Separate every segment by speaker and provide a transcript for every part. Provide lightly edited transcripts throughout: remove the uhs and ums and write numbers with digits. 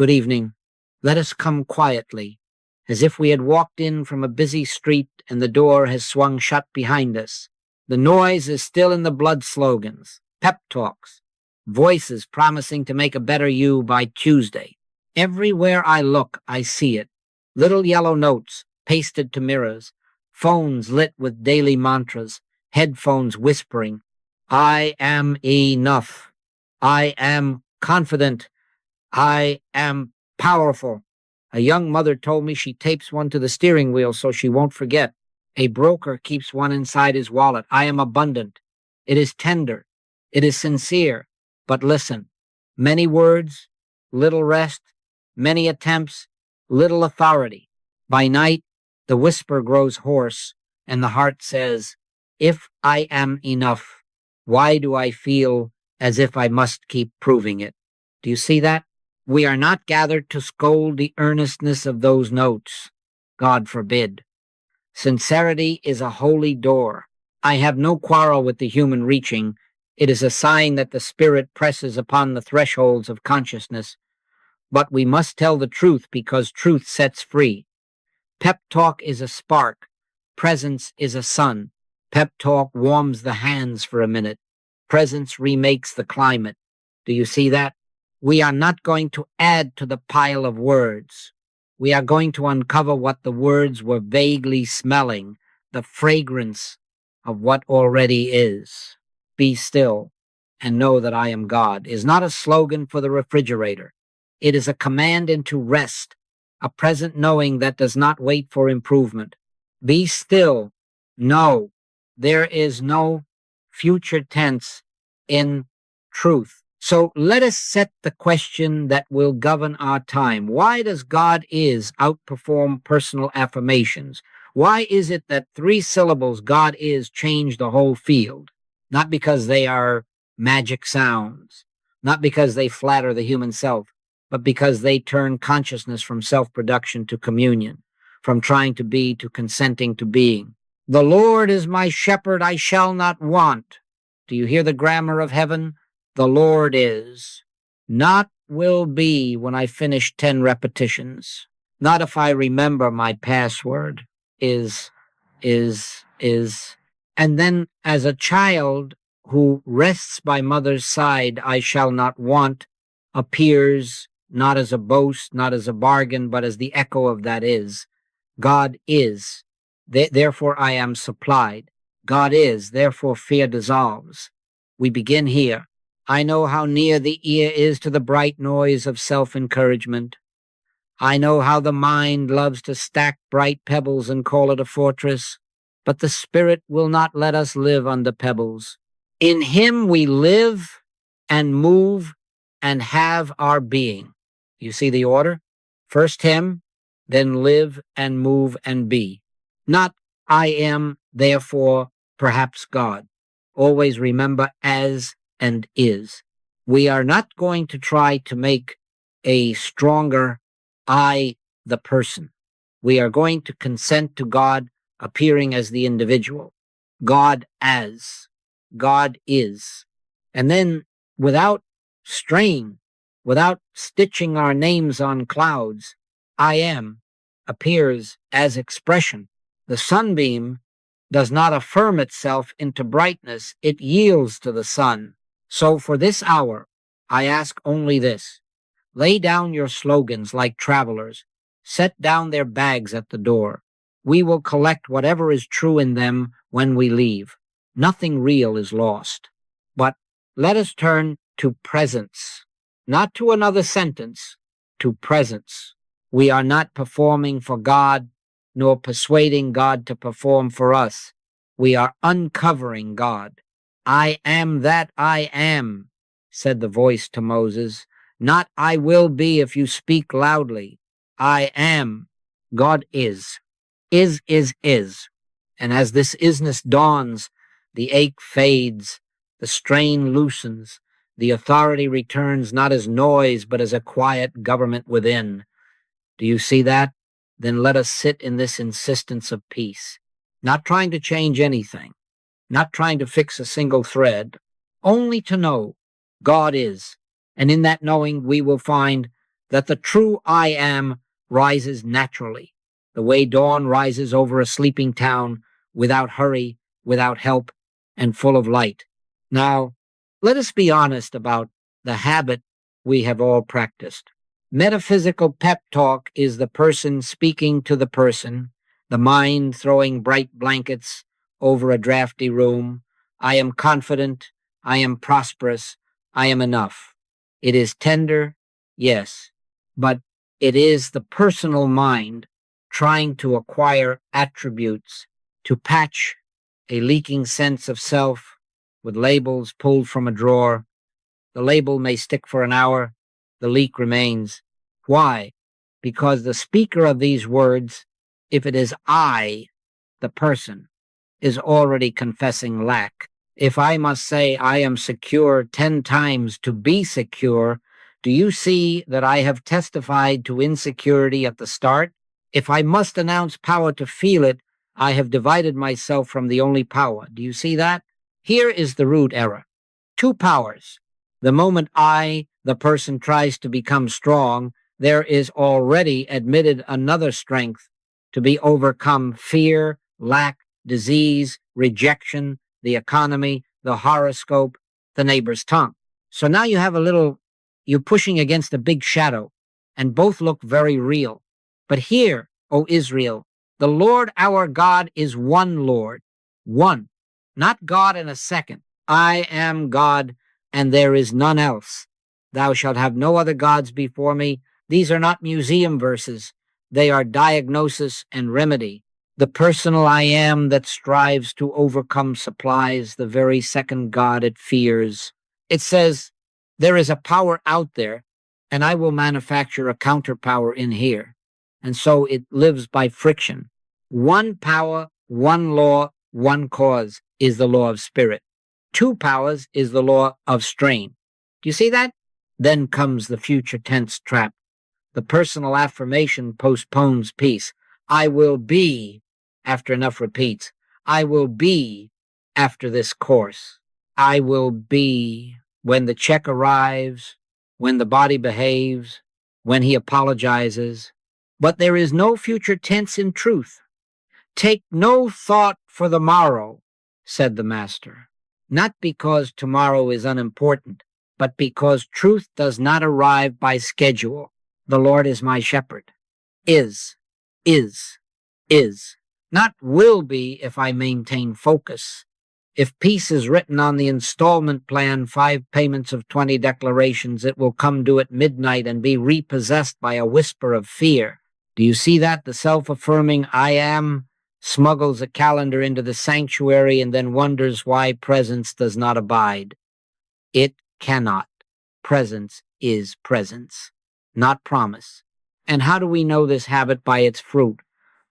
Speaker 1: Good evening. Let us come quietly, as if we had walked in from a busy street and the door has swung shut behind us. The noise is still in the blood slogans, pep talks, voices promising to make a better you by Tuesday. Everywhere I look, I see it. Little yellow notes pasted to mirrors, phones lit with daily mantras, headphones whispering, I am enough. I am confident. I am powerful. A young mother told me she tapes one to the steering wheel so she won't forget. A broker keeps one inside his wallet. I am abundant. It is tender. It is sincere. But listen, many words, little rest, many attempts, little authority. By night, the whisper grows hoarse, and the heart says, if I am enough, why do I feel as if I must keep proving it? Do you see that? We are not gathered to scold the earnestness of those notes. God forbid. Sincerity is a holy door. I have no quarrel with the human reaching. It is a sign that the spirit presses upon the thresholds of consciousness. But we must tell the truth because truth sets free. Pep talk is a spark. Presence is a sun. Pep talk warms the hands for a minute. Presence remakes the climate. Do you see that? We are not going to add to the pile of words. We are going to uncover what the words were vaguely smelling, the fragrance of what already is. Be still and know that I am God is not a slogan for the refrigerator. It is a command into rest, a present knowing that does not wait for improvement. Be still. No, there is no future tense in truth. So let us set the question that will govern our time. Why does God is outperform personal affirmations? Why is it that 3 syllables God is change the whole field? Not because they are magic sounds, not because they flatter the human self, but because they turn consciousness from self-production to communion, from trying to be to consenting to being. The Lord is my shepherd, I shall not want. Do you hear the grammar of heaven? The Lord is. Not will be when I finish 10 repetitions. Not if I remember my password. Is. And then as a child who rests by mother's side, I shall not want, appears not as a boast, not as a bargain, but as the echo of that is. God is. Therefore I am supplied. God is. Therefore fear dissolves. We begin here. I know how near the ear is to the bright noise of self-encouragement. I know how the mind loves to stack bright pebbles and call it a fortress, but the spirit will not let us live under pebbles. In him we live and move and have our being. You see the order? First him, then live and move and be. Not I am, therefore, perhaps God. Always remember as and is. We are not going to try to make a stronger I, the person. We are going to consent to God appearing as the individual. God as. God is. And then without strain, without stitching our names on clouds, I am appears as expression. The sunbeam does not affirm itself into brightness. It yields to the sun. So for this hour, I ask only this. Lay down your slogans like travelers. Set down their bags at the door. We will collect whatever is true in them when we leave. Nothing real is lost. But let us turn to presence. Not to another sentence, to presence. We are not performing for God, nor persuading God to perform for us. We are uncovering God. I am that I am, said the voice to Moses. Not I will be if you speak loudly. I am. God is. Is. And as this isness dawns, the ache fades, the strain loosens, the authority returns not as noise, but as a quiet government within. Do you see that? Then let us sit in this insistence of peace, not trying to change anything, not trying to fix a single thread, only to know God is. And in that knowing, we will find that the true I am rises naturally, the way dawn rises over a sleeping town, without hurry, without help, and full of light. Now, let us be honest about the habit we have all practiced. Metaphysical pep talk is the person speaking to the person, the mind throwing bright blankets over a drafty room. I am confident, I am prosperous, I am enough. It is tender, yes, but it is the personal mind trying to acquire attributes to patch a leaking sense of self with labels pulled from a drawer. The label may stick for an hour, the leak remains. Why? Because the speaker of these words, if it is I, the person, is already confessing lack. If I must say I am secure 10 times to be secure, do you see that I have testified to insecurity at the start? If I must announce power to feel it, I have divided myself from the only power. Do you see that? Here is the root error. Two powers. The moment I, the person, tries to become strong, there is already admitted another strength to be overcome: fear, lack, disease, rejection, the economy, the horoscope, the neighbor's tongue. So now you have you're pushing against a big shadow, and both look very real. But hear, O Israel, the Lord our God is one Lord, one, not God in a second. I am God, and there is none else. Thou shalt have no other gods before me. These are not museum verses. They are diagnosis and remedy. The personal I am that strives to overcome supplies the very second God it fears. It says, there is a power out there, and I will manufacture a counterpower in here. And so it lives by friction. One power, one law, one cause is the law of spirit. Two powers is the law of strain. Do you see that? Then comes the future tense trap. The personal affirmation postpones peace. I will be, after enough repeats. I will be after this course. I will be when the check arrives, when the body behaves, when he apologizes. But there is no future tense in truth. Take no thought for the morrow, said the Master. Not because tomorrow is unimportant, but because truth does not arrive by schedule. The Lord is my shepherd. Is. Not will be if I maintain focus. If peace is written on the installment plan, 5 payments of 20 declarations, it will come due at midnight and be repossessed by a whisper of fear. Do you see that? The self-affirming I am smuggles a calendar into the sanctuary and then wonders why presence does not abide. It cannot. Presence is presence, not promise. And how do we know this habit? By its fruit.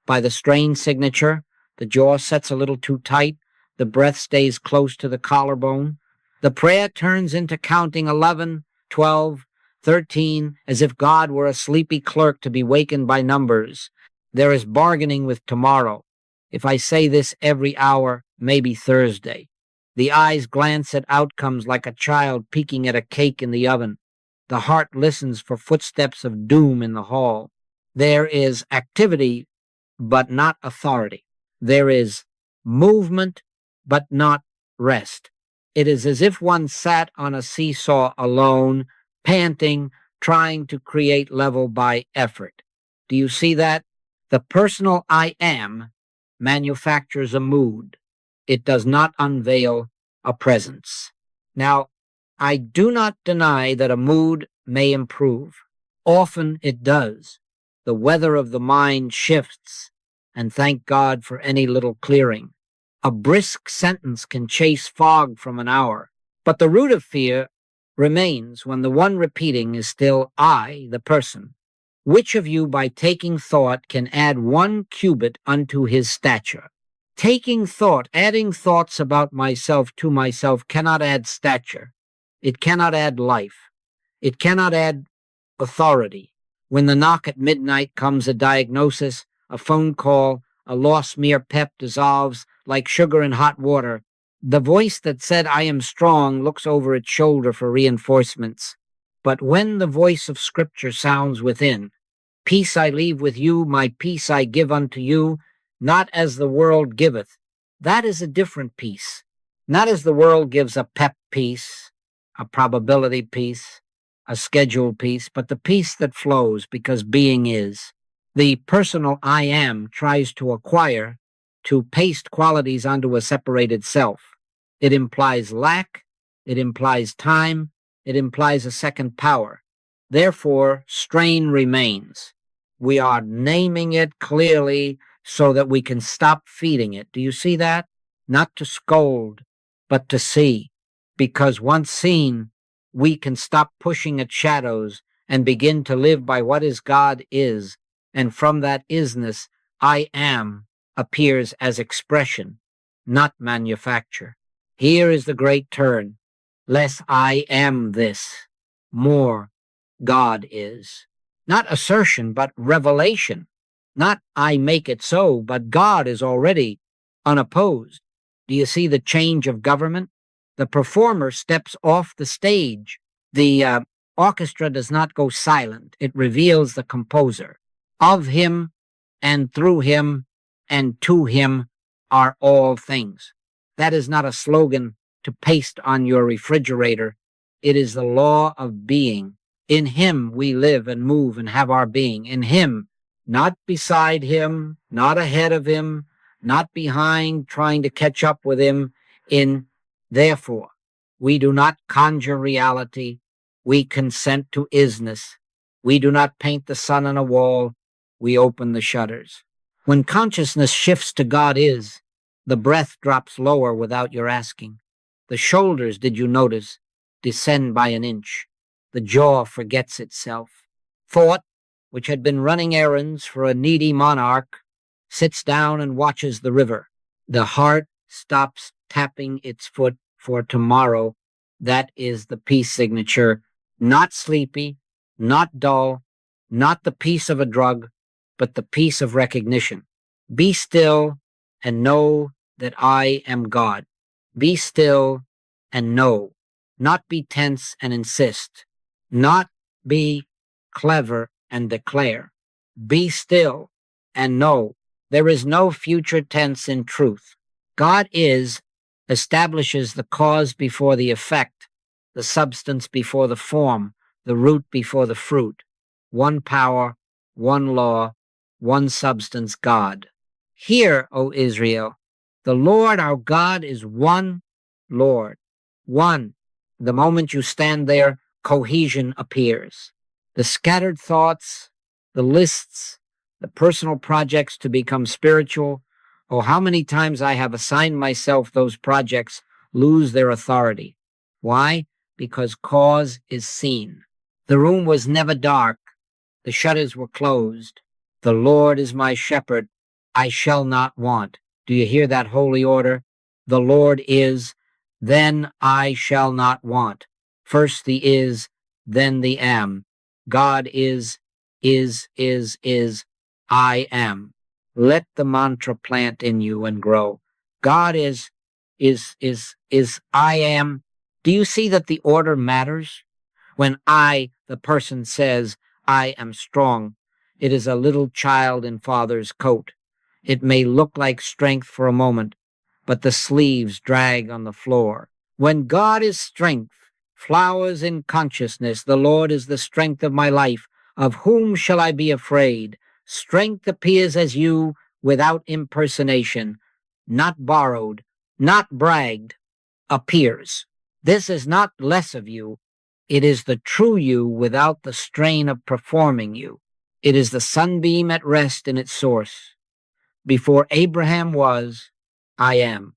Speaker 1: By the strain signature. The jaw sets a little too tight. The breath stays close to the collarbone. The prayer turns into counting 11, 12, 13, as if God were a sleepy clerk to be wakened by numbers. There is bargaining with tomorrow. If I say this every hour, maybe Thursday. The eyes glance at outcomes like a child peeking at a cake in the oven. The heart listens for footsteps of doom in the hall. There is activity, but not authority. There is movement, but not rest. It is as if one sat on a seesaw alone, panting, trying to create level by effort. Do you see that? The personal I am manufactures a mood. It does not unveil a presence. Now, I do not deny that a mood may improve. Often it does. The weather of the mind shifts, and thank God for any little clearing. A brisk sentence can chase fog from an hour, but the root of fear remains when the one repeating is still I, the person. Which of you, by taking thought, can add 1 cubit unto his stature? Taking thought, adding thoughts about myself to myself cannot add stature. It cannot add life. It cannot add authority. When the knock at midnight comes a diagnosis, a phone call, a lost mere pep dissolves like sugar in hot water. The voice that said I am strong looks over its shoulder for reinforcements. But when the voice of Scripture sounds within, peace I leave with you, my peace I give unto you, not as the world giveth. That is a different peace. Not as the world gives a pep peace, a probability peace, a schedule peace, but the peace that flows because being is. The personal I am tries to acquire, to paste qualities onto a separated self. It implies lack, it implies time, it implies a second power. Therefore, strain remains. We are naming it clearly so that we can stop feeding it. Do you see that? Not to scold, but to see. Because once seen, we can stop pushing at shadows and begin to live by what is God is. And from that isness, I am appears as expression, not manufacture. Here is the great turn. Less I am this, more God is. Not assertion, but revelation. Not I make it so, but God is already unopposed. Do you see the change of government? The performer steps off the stage. The orchestra does not go silent. It reveals the composer. Of him and through him and to him are all things. That is not a slogan to paste on your refrigerator. It is the law of being. In him we live and move and have our being. In him, not beside him, not ahead of him, not behind trying to catch up with him. Therefore, we do not conjure reality. We consent to isness. We do not paint the sun on a wall. We open the shutters. When consciousness shifts to God is, the breath drops lower without your asking. The shoulders, did you notice, descend by an inch. The jaw forgets itself. Thought, which had been running errands for a needy monarch, sits down and watches the river. The heart stops tapping its foot for tomorrow. That is the peace signature. Not sleepy, not dull, not the peace of a drug, but the peace of recognition. Be still and know that I am God. Be still and know. Not be tense and insist. Not be clever and declare. Be still and know. There is no future tense in truth. God establishes the cause before the effect, the substance before the form, the root before the fruit. One power, one law, one substance, God. Hear, O Israel, the Lord our God is one Lord. One. The moment you stand there, cohesion appears. The scattered thoughts, the lists, the personal projects to become spiritual. Oh, how many times I have assigned myself those projects lose their authority. Why? Because cause is seen. The room was never dark. The shutters were closed. The Lord is my shepherd. I shall not want. Do you hear that holy order? The Lord is, then I shall not want. First the is, then the am. God is, I am. Let the mantra plant in you and grow. God is, I am. Do you see that the order matters? When I, the person, says, I am strong, it is a little child in father's coat. It may look like strength for a moment, but the sleeves drag on the floor. When God is strength, flowers in consciousness, the Lord is the strength of my life. Of whom shall I be afraid? Strength appears as you without impersonation, not borrowed, not bragged, appears. This is not less of you. It is the true you without the strain of performing you. It is the sunbeam at rest in its source. Before Abraham was, I am.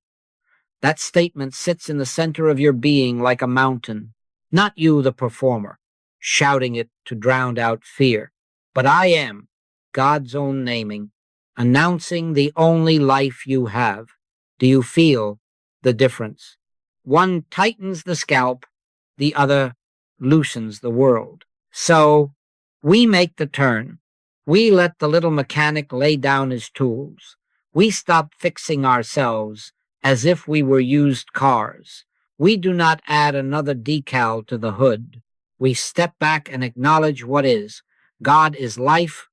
Speaker 1: That statement sits in the center of your being like a mountain. Not you, the performer, shouting it to drown out fear. But I am, God's own naming, announcing the only life you have. Do you feel the difference? One tightens the scalp, the other loosens the world. So we make the turn. We let the little mechanic lay down his tools. We stop fixing ourselves as if we were used cars. We do not add another decal to the hood. We step back and acknowledge what is. God is life.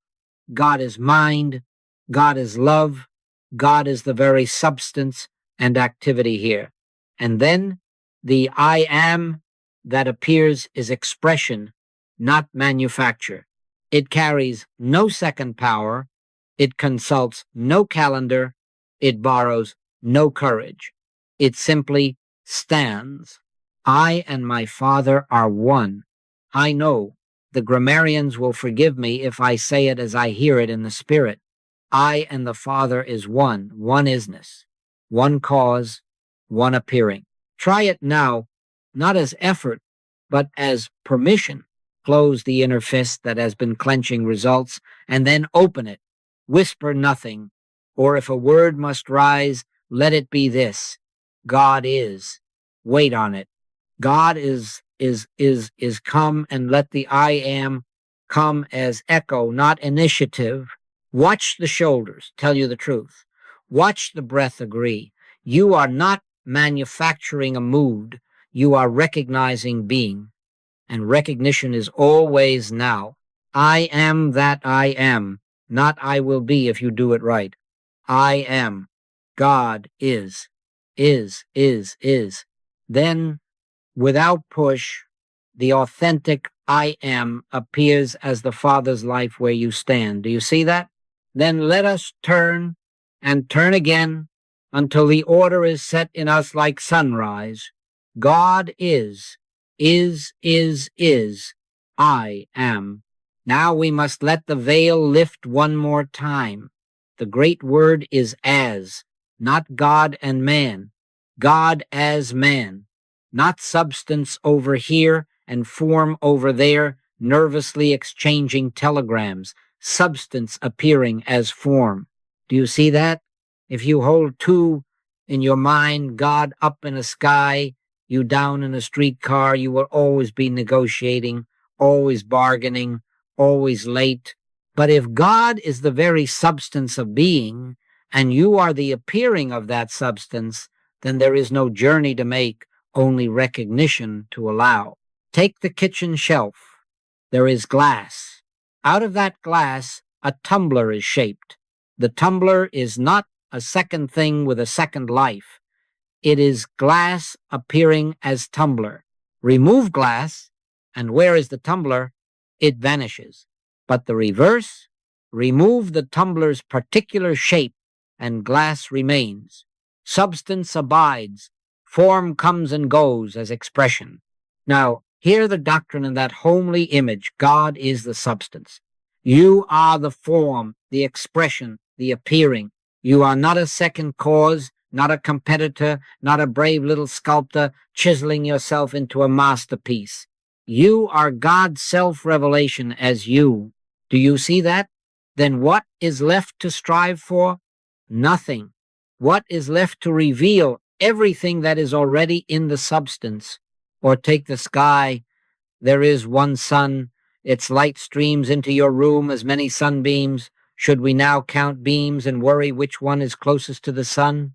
Speaker 1: God is mind. God is love. God is the very substance and activity here. And then the I am that appears is expression, not manufacture. It carries no second power. It consults no calendar. It borrows no courage. It simply stands. I and my Father are one. I know the grammarians will forgive me if I say it as I hear it in the Spirit. I and the Father is one, one isness, one cause, one appearing. Try it now, not as effort, but as permission. Close the inner fist that has been clenching results, and then open it. Whisper nothing, or if a word must rise, let it be this: God is. Wait on it. God is come, and let the I am come as echo, not initiative. Watch the shoulders, tell you the truth. Watch the breath agree. You are not manufacturing a mood. You are recognizing being. And recognition is always now. I am that I am, not I will be if you do it right. I am. God is. Is. Then, without push, the authentic I am appears as the Father's life where you stand. Do you see that? Then let us turn and turn again until the order is set in us like sunrise. God is. I am. Now we must let the veil lift one more time. The great word is as, not God and man. God as man. Not substance over here and form over there, nervously exchanging telegrams, substance appearing as form. Do you see that? If you hold two in your mind, God up in a sky, you down in a streetcar, you will always be negotiating, always bargaining, always late. But if God is the very substance of being, and you are the appearing of that substance, then there is no journey to make, only recognition to allow. Take the kitchen shelf. There is glass. Out of that glass, a tumbler is shaped. The tumbler is not a second thing with a second life. It is glass appearing as tumbler. Remove glass, and where is the tumbler? It vanishes. But the reverse, remove the tumbler's particular shape, and glass remains. Substance abides. Form comes and goes as expression. Now, hear the doctrine in that homely image. God is the substance. You are the form, the expression, the appearing. You are not a second cause, not a competitor, not a brave little sculptor chiseling yourself into a masterpiece. You are God's self-revelation as you. Do you see that? Then what is left to strive for? Nothing. What is left to reveal? Everything that is already in the substance. Or take the sky. There is one sun. Its light streams into your room as many sunbeams. Should we now count beams and worry which one is closest to the sun?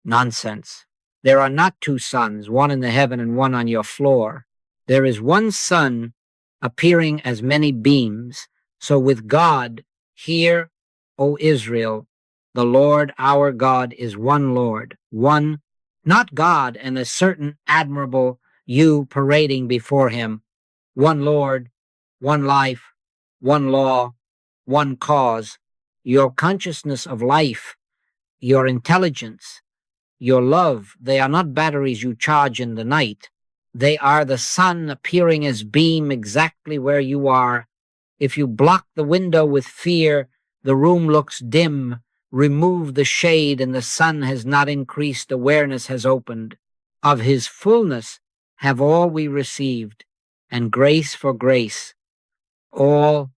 Speaker 1: Nonsense. There are not two suns, one in the heaven and one on your floor. There is one sun appearing as many beams. So with God, hear, O Israel, the Lord our God is one Lord, one, not God and a certain admirable you parading before him. One Lord, one life, one law, one cause. Your consciousness of life, your intelligence, your love, they are not batteries you charge in the night. They are the sun appearing as beam exactly where you are. If you block the window with fear, the room looks dim. Remove the shade and the sun has not increased. Awareness has opened. Of his fullness have all we received, and grace for grace. All,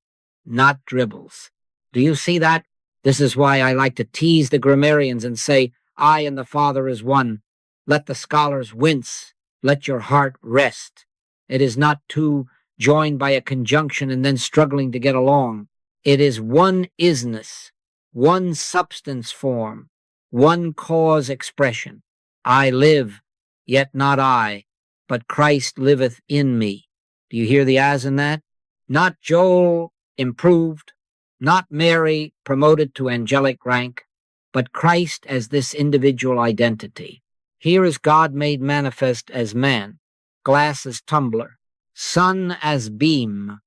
Speaker 1: not dribbles. Do you see that? This is why I like to tease the grammarians and say, I and the Father is one. Let the scholars wince. Let your heart rest. It is not two joined by a conjunction and then struggling to get along. It is one isness, one substance form, one cause expression. I live, yet not I, but Christ liveth in me. Do you hear the as in that? Not Joel improved, not Mary promoted to angelic rank, but Christ as this individual identity. Here is God made manifest as man, glass as tumbler, sun as beam,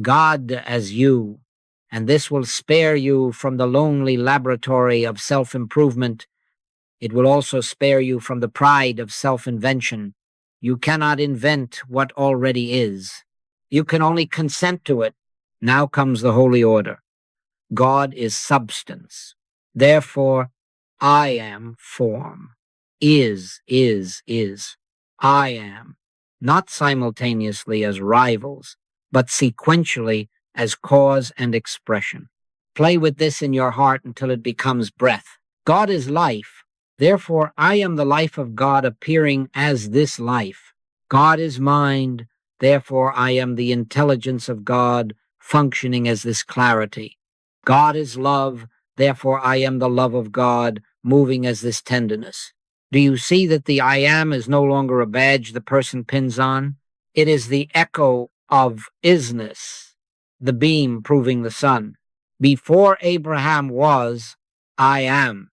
Speaker 1: God as you, and this will spare you from the lonely laboratory of self-improvement. It will also spare you from the pride of self-invention. You cannot invent what already is. You can only consent to it. Now comes the holy order. God is substance. Therefore, I am form. Is. I am. Not simultaneously as rivals, but sequentially as cause and expression. Play with this in your heart until it becomes breath. God is life. Therefore, I am the life of God appearing as this life. God is mind. Therefore, I am the intelligence of God functioning as this clarity. God is love. Therefore, I am the love of God moving as this tenderness. Do you see that the I am is no longer a badge the person pins on? It is the echo of isness, the beam proving the sun. Before Abraham was, I am.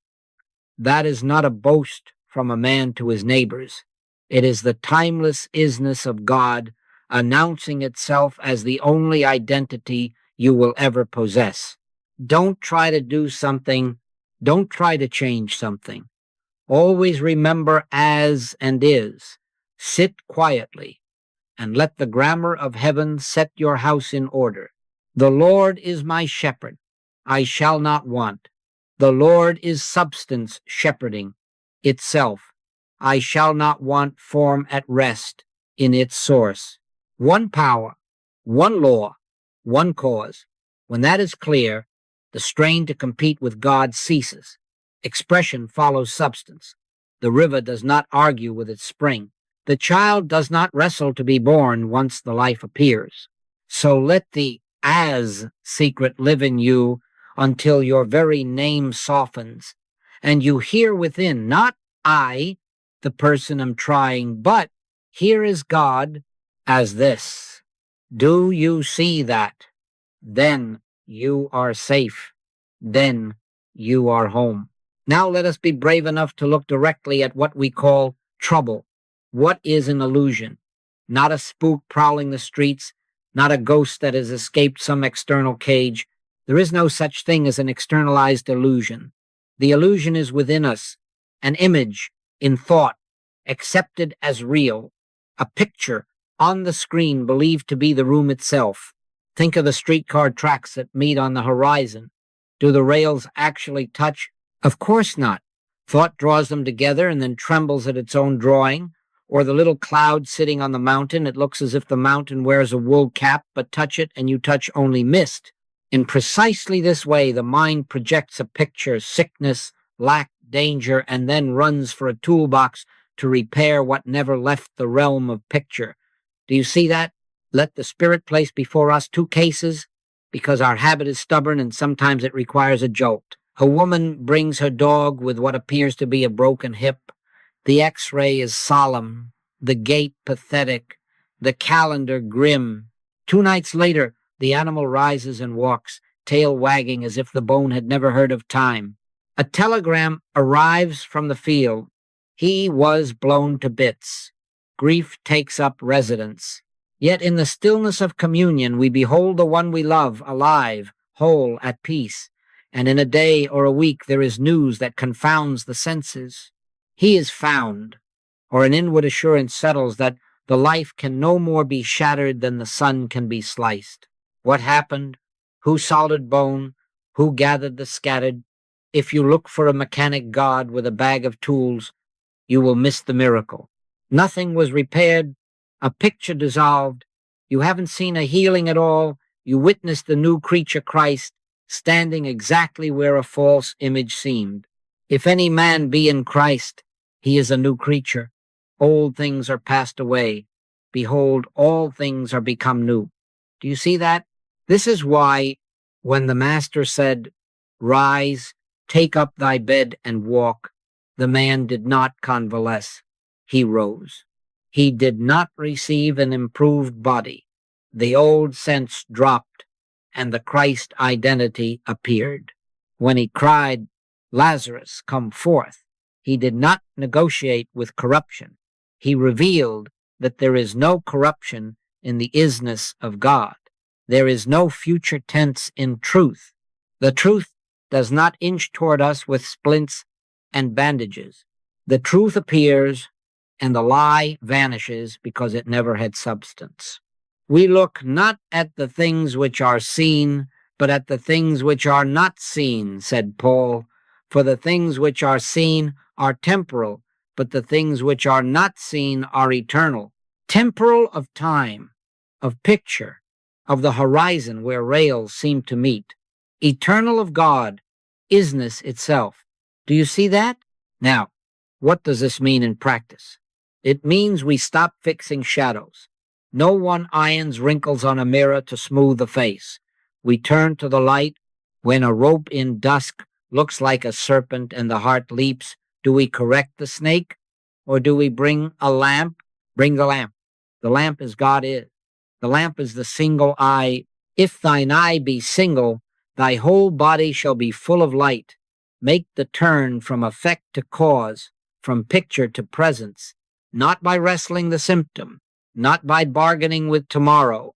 Speaker 1: That is not a boast from a man to his neighbors. It is the timeless isness of God announcing itself as the only identity you will ever possess. Don't try to do something. Don't try to change something. Always remember as and is. Sit quietly and let the grammar of heaven set your house in order. The Lord is my shepherd. I shall not want. The Lord is substance shepherding itself. I shall not want form at rest in its source. One power, one law, one cause. When that is clear, the strain to compete with God ceases. Expression follows substance. The river does not argue with its spring. The child does not wrestle to be born once the life appears. So let the as secret live in you until your very name softens, and you hear within, not I, the person am trying, but here is God as this. Do you see that? Then you are safe. Then you are home. Now let us be brave enough to look directly at what we call trouble. What is an illusion? Not a spook prowling the streets, not a ghost that has escaped some external cage. There is no such thing as an externalized illusion. The illusion is within us, an image in thought, accepted as real, a picture on the screen believed to be the room itself. Think of the streetcar tracks that meet on the horizon. Do the rails actually touch? Of course not. Thought draws them together and then trembles at its own drawing. Or the little cloud sitting on the mountain, it looks as if the mountain wears a wool cap, but touch it and you touch only mist. In precisely this way, the mind projects a picture, sickness, lack, danger, and then runs for a toolbox to repair what never left the realm of picture. Do you see that? Let the Spirit place before us two cases, because our habit is stubborn and sometimes it requires a jolt. A woman brings her dog with what appears to be a broken hip. The X-ray is solemn, the gait pathetic, the calendar grim. 2 nights later, the animal rises and walks, tail wagging as if the bone had never heard of time. A telegram arrives from the field. He was blown to bits. Grief takes up residence. Yet in the stillness of communion, we behold the one we love, alive, whole, at peace. And in a day or a week, there is news that confounds the senses. He is found, or an inward assurance settles that the life can no more be shattered than the sun can be sliced. What happened? Who soldered bone? Who gathered the scattered? If you look for a mechanic god with a bag of tools, you will miss the miracle. Nothing was repaired, a picture dissolved. You haven't seen a healing at all. You witnessed the new creature Christ standing exactly where a false image seemed. If any man be in Christ, he is a new creature. Old things are passed away. Behold, all things are become new. Do you see that? This is why when the Master said, "Rise, take up thy bed and walk," the man did not convalesce. He rose. He did not receive an improved body. The old sense dropped, and the Christ identity appeared. When he cried, "Lazarus, come forth," he did not negotiate with corruption. He revealed that there is no corruption in the isness of God. There is no future tense in truth. The truth does not inch toward us with splints and bandages. The truth appears, and the lie vanishes because it never had substance. We look not at the things which are seen, but at the things which are not seen, said Paul. For the things which are seen are temporal, but the things which are not seen are eternal. Temporal of time, of picture, of the horizon where rails seem to meet. Eternal of God, isness itself. Do you see that? Now, what does this mean in practice? It means we stop fixing shadows. No one irons wrinkles on a mirror to smooth the face. We turn to the light. When a rope in dusk looks like a serpent and the heart leaps, do we correct the snake? Or do we bring a lamp? Bring the lamp. The lamp is God is. The lamp is the single eye. If thine eye be single, thy whole body shall be full of light. Make the turn from effect to cause, from picture to presence, not by wrestling the symptom, not by bargaining with tomorrow,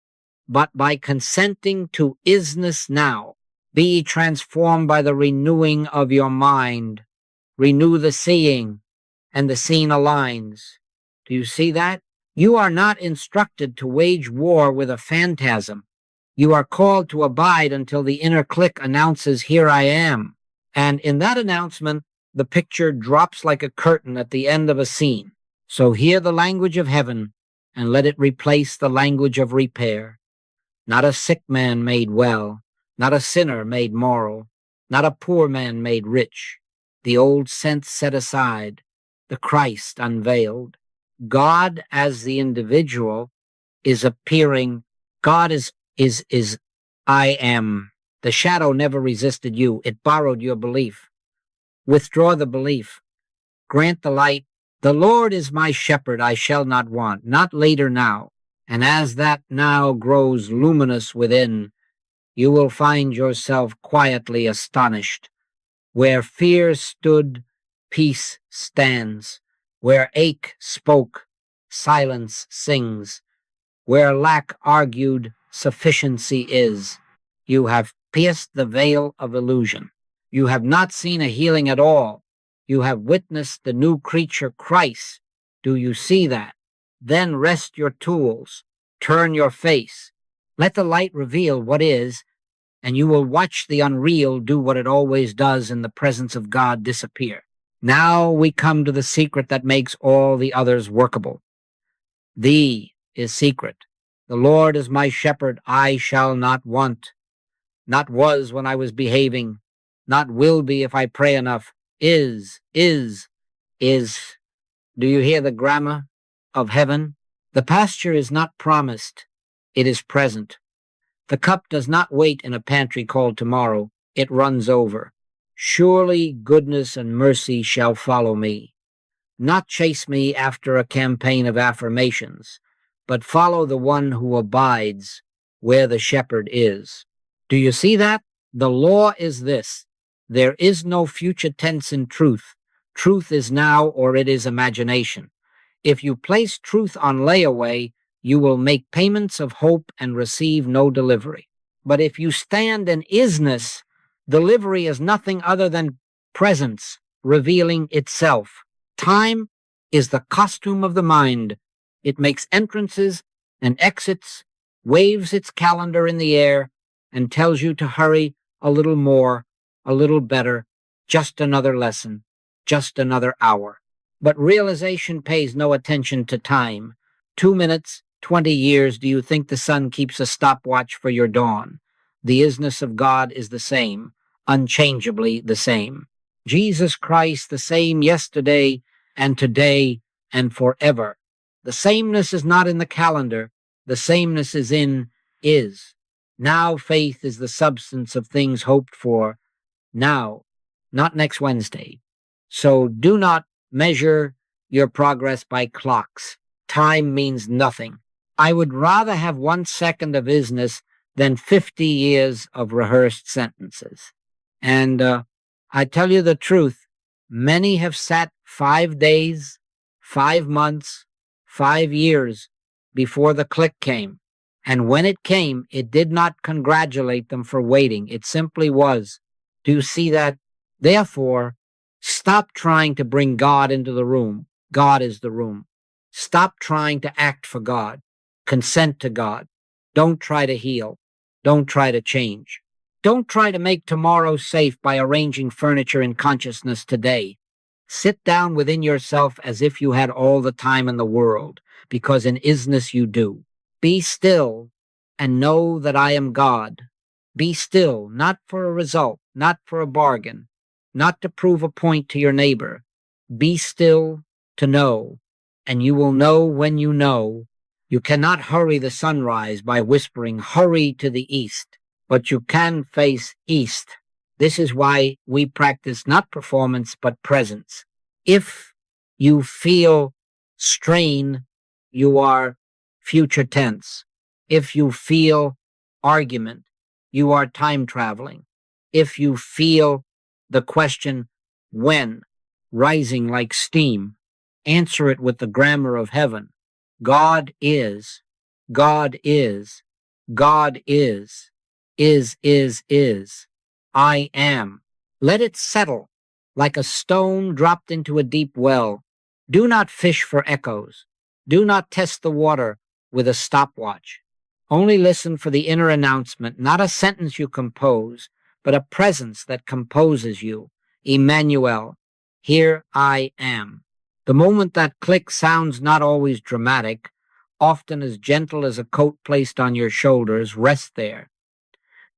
Speaker 1: but by consenting to isness now. Be ye transformed by the renewing of your mind. Renew the seeing, and the seen aligns. Do you see that? You are not instructed to wage war with a phantasm. You are called to abide until the inner click announces, "Here I am." And in that announcement, the picture drops like a curtain at the end of a scene. So hear the language of heaven, and let it replace the language of repair. Not a sick man made well, not a sinner made moral, not a poor man made rich. The old sense set aside, the Christ unveiled. God as the individual is appearing. God is I am. The shadow never resisted you. It borrowed your belief. Withdraw the belief. Grant the light. The Lord is my shepherd, I shall not want, not later now. And as that now grows luminous within, you will find yourself quietly astonished. Where fear stood, peace stands. Where ache spoke, silence sings. Where lack argued, sufficiency is. You have pierced the veil of illusion. You have not seen a healing at all. You have witnessed the new creature Christ. Do you see that? Then rest your tools. Turn your face. Let the light reveal what is, and you will watch the unreal do what it always does in the presence of God disappear. Now we come to the secret that makes all the others workable. Thee is secret. The Lord is my shepherd, I shall not want. Not was when I was behaving, not will be if I pray enough. Is. Do you hear the grammar of heaven? The pasture is not promised, it is present. The cup does not wait in a pantry called tomorrow, it runs over. Surely goodness and mercy shall follow me. Not chase me after a campaign of affirmations, but follow the one who abides where the shepherd is. Do you see that? The law is this. There is no future tense in truth. Truth is now or it is imagination. If you place truth on layaway, you will make payments of hope and receive no delivery. But if you stand in isness, delivery is nothing other than presence revealing itself. Time is the costume of the mind. It makes entrances and exits, waves its calendar in the air, and tells you to hurry a little more, a little better, just another lesson, just another hour. But realization pays no attention to time. 2 minutes, 20 years, do you think the sun keeps a stopwatch for your dawn? The isness of God is the same, unchangeably the same. Jesus Christ, the same yesterday and today and forever. The sameness is not in the calendar. The sameness is in is. Now faith is the substance of things hoped for. Now, not next Wednesday. So do not measure your progress by clocks. Time means nothing. I would rather have 1 second of isness than 50 years of rehearsed sentences. And I tell you the truth, many have sat 5 days, 5 months, 5 years before the click came. And when it came, it did not congratulate them for waiting. It simply was. Do you see that? Therefore, stop trying to bring God into the room. God is the room. Stop trying to act for God. Consent to God. Don't try to heal. Don't try to change. Don't try to make tomorrow safe by arranging furniture in consciousness today. Sit down within yourself as if you had all the time in the world, because in isness you do. Be still and know that I am God. Be still, not for a result, not for a bargain, not to prove a point to your neighbor. Be still to know, and you will know when you know. You cannot hurry the sunrise by whispering, hurry to the east, but you can face east. This is why we practice not performance, but presence. If you feel strain, you are future tense. If you feel argument, you are time traveling. If you feel the question, when, rising like steam, answer it with the grammar of heaven. God is, God is, God is, I am. Let it settle like a stone dropped into a deep well. Do not fish for echoes. Do not test the water with a stopwatch. Only listen for the inner announcement, not a sentence you compose, but a presence that composes you. Emmanuel, here I am. The moment that click sounds not always dramatic, often as gentle as a coat placed on your shoulders, rest there.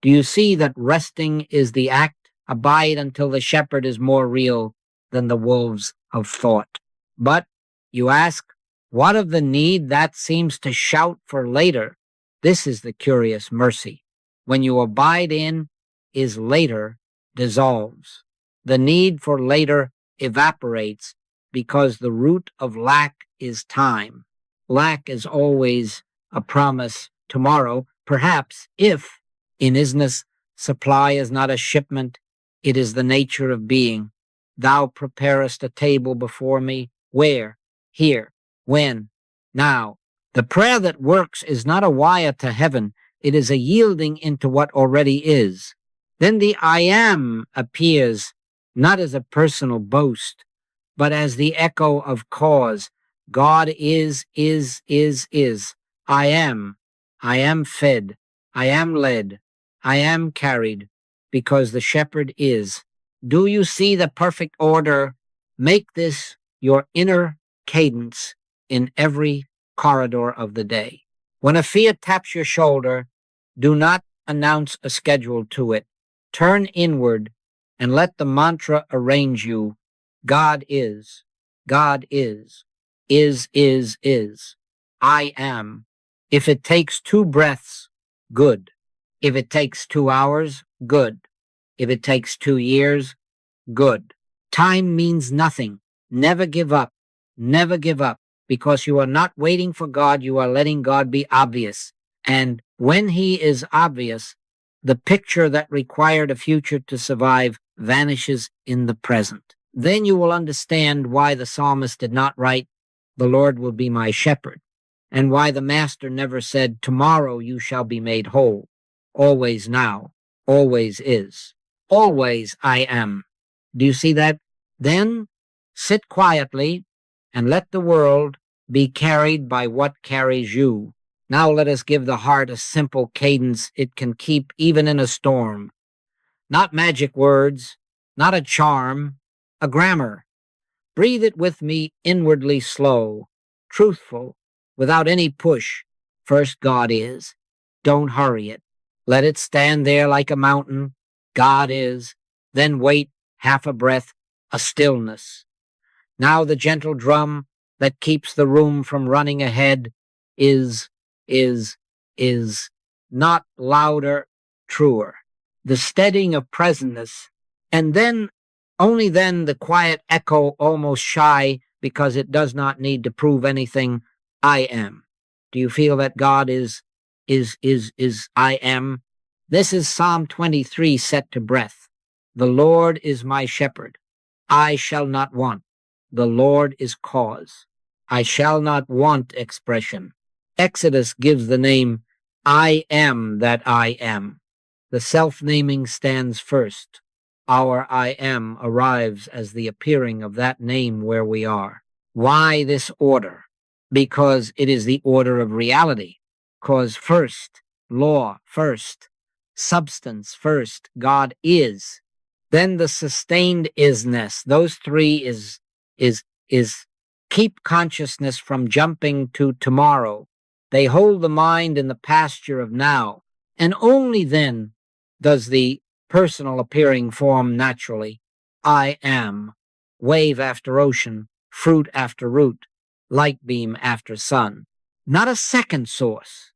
Speaker 1: Do you see that resting is the act? Abide until the shepherd is more real than the wolves of thought. But, you ask, what of the need that seems to shout for later? This is the curious mercy. When you abide in, is later dissolves. The need for later evaporates because the root of lack is time. Lack is always a promise tomorrow, perhaps if, in isness, supply is not a shipment, it is the nature of being. Thou preparest a table before me. Where? Here. When? Now. The prayer that works is not a wire to heaven. It is a yielding into what already is. Then the I am appears not as a personal boast, but as the echo of cause. God is. I am. I am fed. I am led. I am carried, because the shepherd is. Do you see the perfect order? Make this your inner cadence in every corridor of the day. When a fear taps your shoulder, do not announce a schedule to it. Turn inward and let the mantra arrange you. God is. God is. Is. I am. If it takes 2 breaths, good. If it takes 2 hours, good. If it takes 2 years, good. Time means nothing. Never give up. Never give up. Because you are not waiting for God, you are letting God be obvious. And when he is obvious, the picture that required a future to survive vanishes in the present. Then you will understand why the psalmist did not write, "The Lord will be my shepherd," and why the master never said, "Tomorrow you shall be made whole." Always now, always is, always I am. Do you see that? Then sit quietly and let the world be carried by what carries you. Now let us give the heart a simple cadence it can keep even in a storm. Not magic words, not a charm, a grammar. Breathe it with me inwardly slow, truthful, without any push. First God is. Don't hurry it. Let it stand there like a mountain. God is. Then wait, half a breath, a stillness. Now the gentle drum that keeps the room from running ahead is not louder, truer. The steadying of presentness, and then, only then, the quiet echo, almost shy, because it does not need to prove anything. I am. Do you feel that God is I am? This is Psalm 23 set to breath. The Lord is my shepherd. I shall not want. The Lord is cause. I shall not want expression. Exodus gives the name I am that I am. The self-naming stands first. Our I am arrives as the appearing of that name where we are. Why this order? Because it is the order of reality. Cause first, law first, substance first, God is. Then the sustained isness. Those three is keep consciousness from jumping to tomorrow. They hold the mind in the pasture of now, and only then does the personal appearing form naturally. I am, wave after ocean, fruit after root, light beam after sun. Not a second source,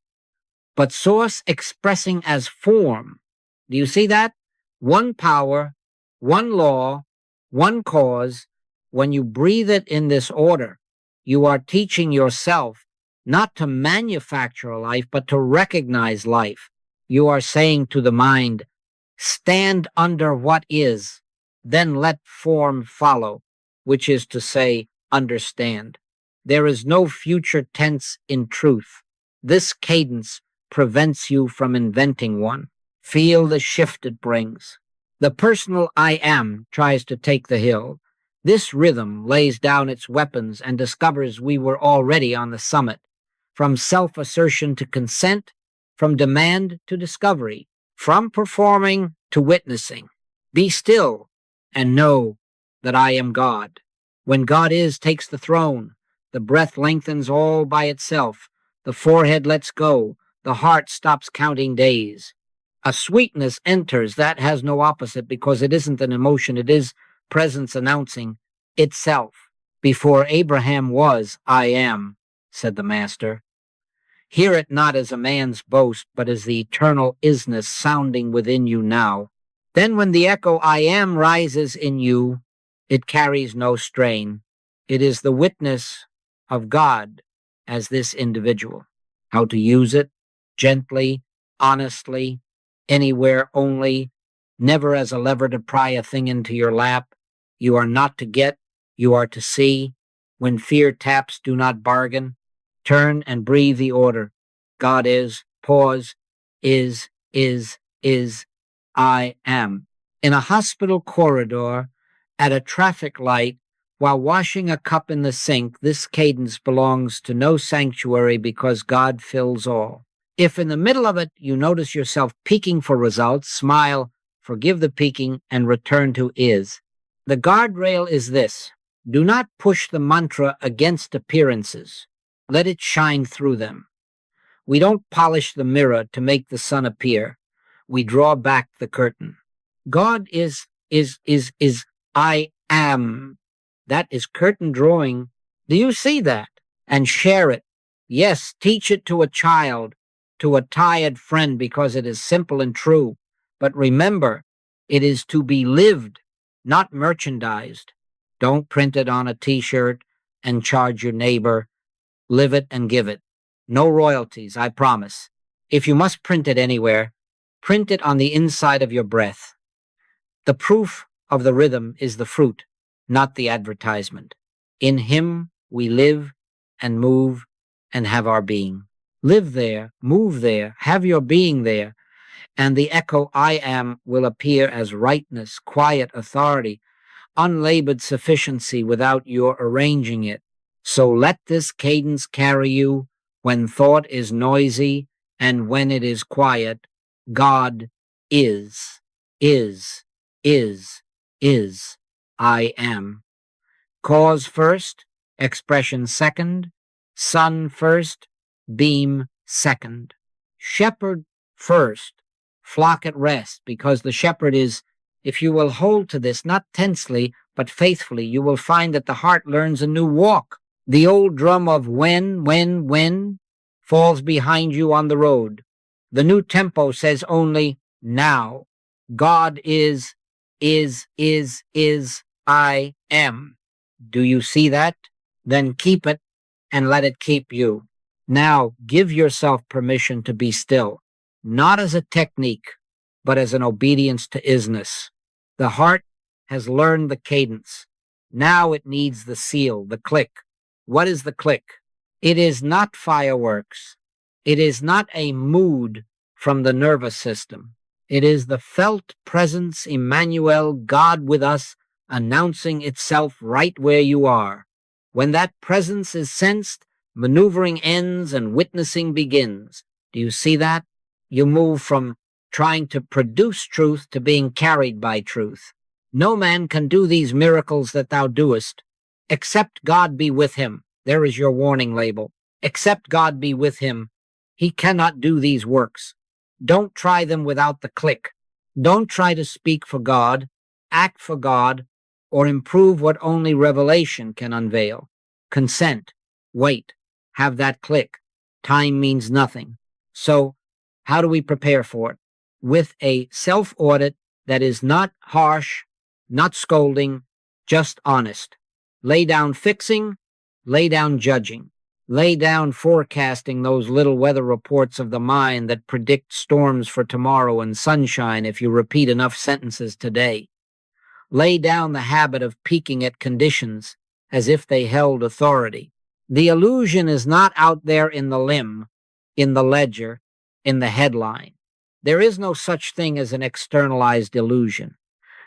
Speaker 1: but source expressing as form. Do you see that? One power, one law, one cause. When you breathe it in this order, you are teaching yourself not to manufacture life, but to recognize life. You are saying to the mind, stand under what is, then let form follow, which is to say, understand. There is no future tense in truth. This cadence prevents you from inventing one. Feel the shift it brings. The personal I am tries to take the hill. This rhythm lays down its weapons and discovers we were already on the summit. From self-assertion to consent, from demand to discovery, from performing to witnessing. Be still and know that I am God. When God takes the throne, the breath lengthens all by itself. The forehead lets go. The heart stops counting days. A sweetness enters that has no opposite because it isn't an emotion. It is presence announcing itself. Before Abraham was, I am, said the Master. Hear it not as a man's boast, but as the eternal isness sounding within you now. Then when the echo I am rises in you, it carries no strain. It is the witness of God as this individual. How to use it? Gently, honestly, anywhere only, never as a lever to pry a thing into your lap. You are not to get, you are to see. When fear taps, do not bargain. Turn and breathe the order. God is, pause, is, I am. In a hospital corridor, at a traffic light, while washing a cup in the sink, this cadence belongs to no sanctuary because God fills all. If in the middle of it you notice yourself peeking for results, smile, forgive the peeking, and return to is. The guardrail is this. Do not push the mantra against appearances. Let it shine through them. We don't polish the mirror to make the sun appear. We draw back the curtain. God is I am. That is curtain drawing. Do you see that? And share it. Yes, teach it to a child, to a tired friend, because it is simple and true. But remember, it is to be lived, not merchandised. Don't print it on a t-shirt and charge your neighbor. Live it and give it. No royalties, I promise. If you must print it anywhere, print it on the inside of your breath. The proof of the rhythm is the fruit, not the advertisement. In him we live and move and have our being. Live there, move there, have your being there, and the echo I am will appear as rightness, quiet authority, unlabored sufficiency without your arranging it. So let this cadence carry you when thought is noisy and when it is quiet. God is, I am. Cause first, expression second, sun first, beam second. Shepherd first, flock at rest, because the shepherd is, if you will hold to this, not tensely, but faithfully, you will find that the heart learns a new walk. The old drum of when falls behind you on the road. The new tempo says only now. God is, I am. Do you see that? Then keep it and let it keep you. Now give yourself permission to be still, not as a technique, but as an obedience to isness. The heart has learned the cadence. Now it needs the seal, the click. What is the click? It is not fireworks. It is not a mood from the nervous system. It is the felt presence, Emmanuel, God with us, announcing itself right where you are. When that presence is sensed, maneuvering ends and witnessing begins. Do you see that? You move from trying to produce truth to being carried by truth. No man can do these miracles that thou doest, except God be with him. There is your warning label. Except God be with him, he cannot do these works. Don't try them without the click. Don't try to speak for God, act for God, or improve what only revelation can unveil. Consent. Wait. Have that click. Time means nothing. So, how do we prepare for it? With a self-audit that is not harsh, not scolding, just honest. Lay down fixing, lay down judging. Lay down forecasting those little weather reports of the mind that predict storms for tomorrow and sunshine if you repeat enough sentences today. Lay down the habit of peeking at conditions as if they held authority. The illusion is not out there in the limb, in the ledger, in the headline. There is no such thing as an externalized illusion.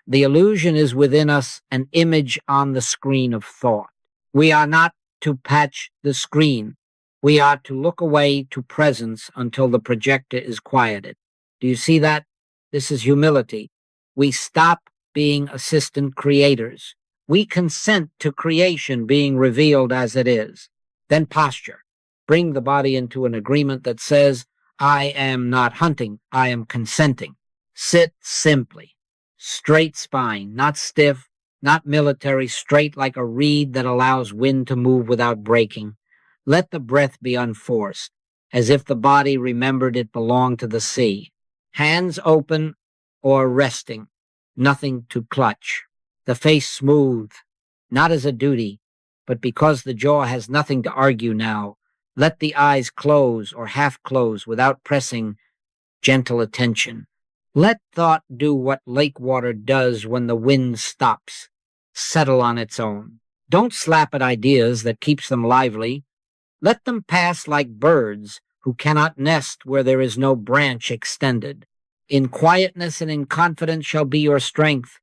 Speaker 1: The illusion is within us, an image on the screen of thought. We are not to patch the screen. We are to look away to presence until the projector is quieted. Do you see that? This is humility. We stop being assistant creators. We consent to creation being revealed as it is. Then posture. Bring the body into an agreement that says, I am not hunting, I am consenting. Sit simply. Straight spine, not stiff, not military, straight like a reed that allows wind to move without breaking. Let the breath be unforced, as if the body remembered it belonged to the sea. Hands open or resting, nothing to clutch. The face smooth, not as a duty, but because the jaw has nothing to argue now. Let the eyes close or half close without pressing gentle attention. Let thought do what lake water does when the wind stops. Settle on its own. Don't slap at ideas that keeps them lively. Let them pass like birds who cannot nest where there is no branch extended. In quietness and in confidence shall be your strength.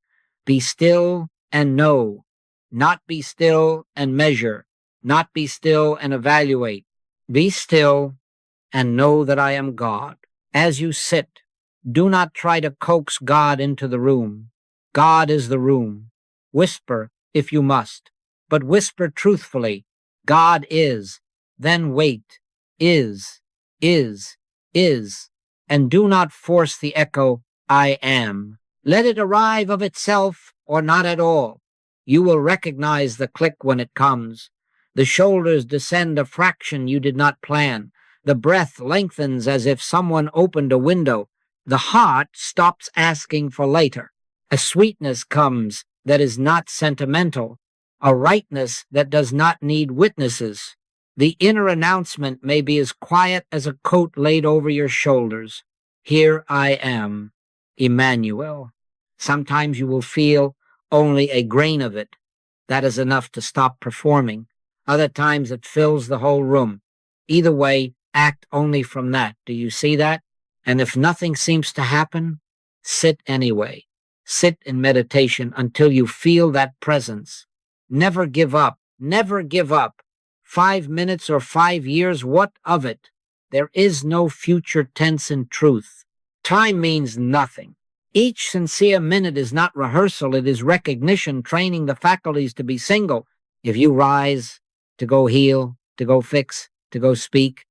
Speaker 1: Be still and know. Not be still and measure. Not be still and evaluate. Be still and know that I am God. As you sit, do not try to coax God into the room. God is the room. Whisper if you must, but whisper truthfully. God is. Then wait. Is, and do not force the echo, I am. Let it arrive of itself or not at all. You will recognize the click when it comes. The shoulders descend a fraction you did not plan. The breath lengthens as if someone opened a window. The heart stops asking for later. A sweetness comes that is not sentimental, a rightness that does not need witnesses. The inner announcement may be as quiet as a coat laid over your shoulders. Here I am, Emmanuel. Sometimes you will feel only a grain of it. That is enough to stop performing. Other times it fills the whole room. Either way, act only from that. Do you see that? And if nothing seems to happen, sit anyway. Sit in meditation until you feel that presence. Never give up. Never give up. 5 minutes or 5 years, what of it? There is no future tense in truth. Time means nothing. Each sincere minute is not rehearsal, it is recognition, training the faculties to be single. If you rise to go heal, to go fix, to go speak,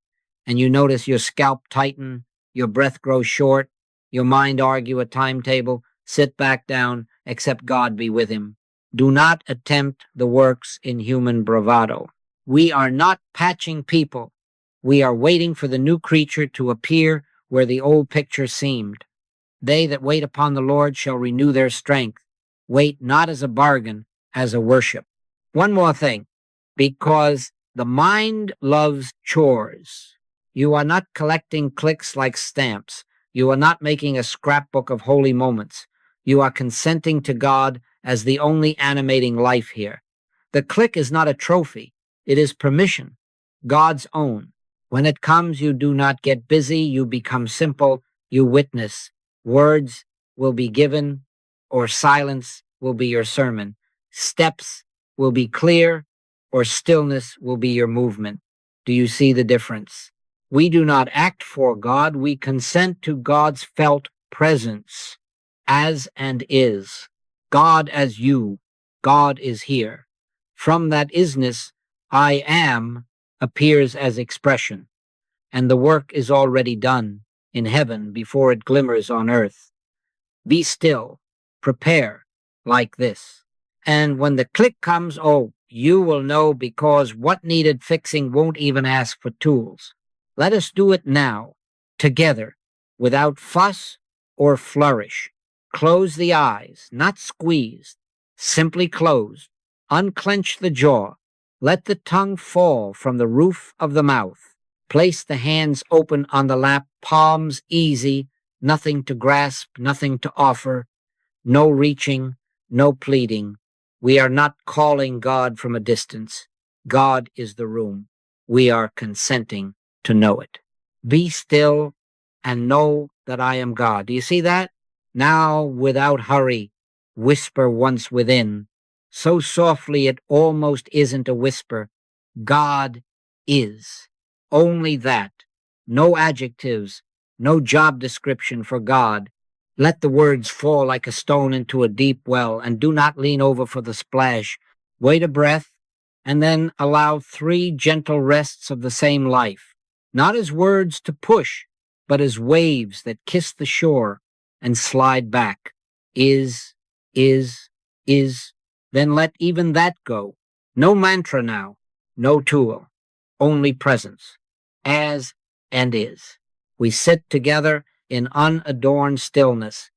Speaker 1: and you notice your scalp tighten, your breath grows short, your mind argue a timetable, sit back down, accept God be with him. Do not attempt the works in human bravado. We are not patching people. We are waiting for the new creature to appear where the old picture seemed. They that wait upon the Lord shall renew their strength. Wait not as a bargain, as a worship. One more thing, because The mind loves chores. You are not collecting clicks like stamps. You are not making a scrapbook of holy moments. You are consenting to God as the only animating life here. The click is not a trophy. It is permission, God's own. When it comes, you do not get busy. You become simple. You witness. Words will be given, or silence will be your sermon. Steps will be clear, or stillness will be your movement. Do you see the difference? We do not act for God. We consent to God's felt presence as and is. God as you. God is here. From that isness, I am appears as expression, and the work is already done in heaven before it glimmers on earth. Be still. Prepare like this. And when the click comes, oh, you will know, because what needed fixing won't even ask for tools. Let us do it now, together, without fuss or flourish. Close the eyes, not squeezed, simply closed. Unclench the jaw. Let the tongue fall from the roof of the mouth. Place the hands open on the lap, palms easy, nothing to grasp, nothing to offer, no reaching, no pleading. We are not calling God from a distance. God is the room. We are consenting to know it. Be still and know that I am God. Do you see that? Now, without hurry, whisper once within, so softly it almost isn't a whisper. God is. Only that. No adjectives, no job description for God. Let the words fall like a stone into a deep well, and do not lean over for the splash. Wait a breath, and then allow 3 gentle rests of the same life, not as words to push, but as waves that kiss the shore and slide back. Is, then let even that go. No mantra now, no tool, only presence, as and is. We sit together in unadorned stillness,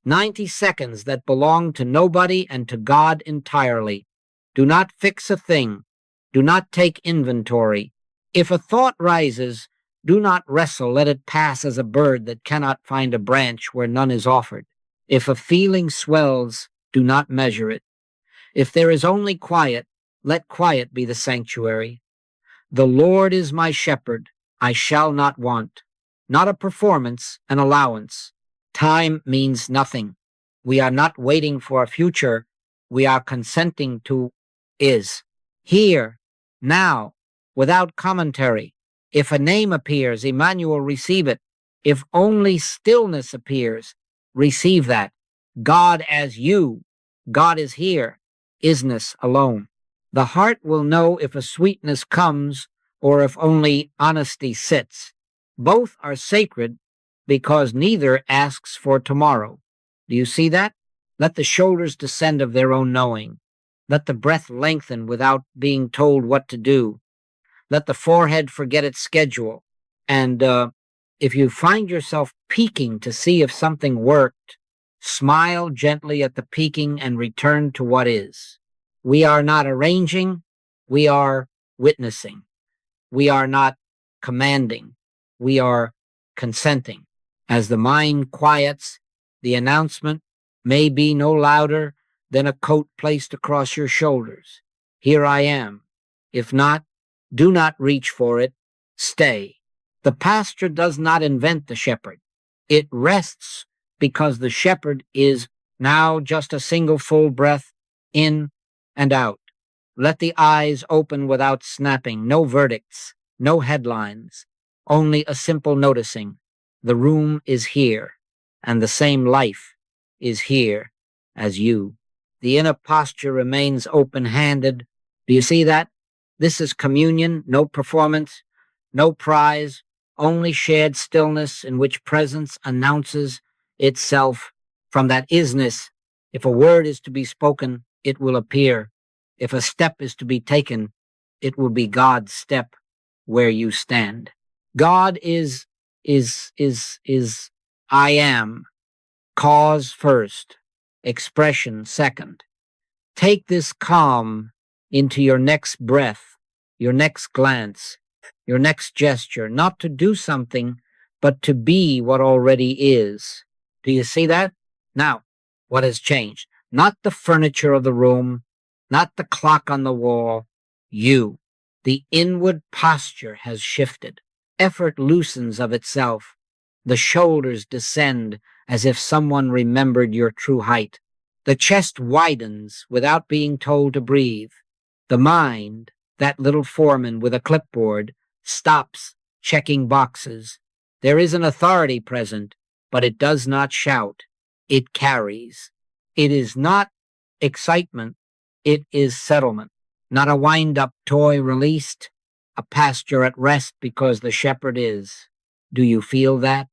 Speaker 1: 90 seconds that belong to nobody and to God entirely. Do not fix a thing. Do not take inventory. If a thought rises, do not wrestle. Let it pass as a bird that cannot find a branch where none is offered. If a feeling swells, do not measure it. If there is only quiet, let quiet be the sanctuary. The Lord is my shepherd. I shall not want. Not a performance, an allowance. Time means nothing. We are not waiting for a future. We are consenting to is. Here, now, without commentary. If a name appears, Emmanuel, receive it. If only stillness appears, receive that. God as you. God is here. Isness alone. The heart will know if a sweetness comes or if only honesty sits. Both are sacred because neither asks for tomorrow. Do you see that? Let the shoulders descend of their own knowing. Let the breath lengthen without being told what to do. Let the forehead forget its schedule. And if you find yourself peeking to see if something worked, smile gently at the peeking and return to what is. We are not arranging. We are witnessing. We are not commanding. We are consenting. As the mind quiets, the announcement may be no louder than a coat placed across your shoulders. Here I am. If not, do not reach for it. Stay. The pasture does not invent the shepherd. It rests because the shepherd is now just a single full breath in and out. Let the eyes open without snapping. No verdicts, no headlines, only a simple noticing. The room is here, and the same life is here as you. The inner posture remains open-handed. Do you see that? This is communion, no performance, no prize, only shared stillness in which presence announces itself. From that isness, if a word is to be spoken, it will appear. If a step is to be taken, it will be God's step where you stand. God is I am. Cause first, expression second. Take this calm into your next breath. your next glance, your next gesture, not to do something, but to be what already is. Do you see that? Now, what has changed? Not the furniture of the room, not the clock on the wall, you. The inward posture has shifted. Effort loosens of itself. The shoulders descend as if someone remembered your true height. The chest widens without being told to breathe. The mind, that little foreman with a clipboard, stops checking boxes. There is an authority present, but it does not shout. It carries. It is not excitement. It is settlement. Not a wind-up toy released, a pasture at rest because the shepherd is. Do you feel that?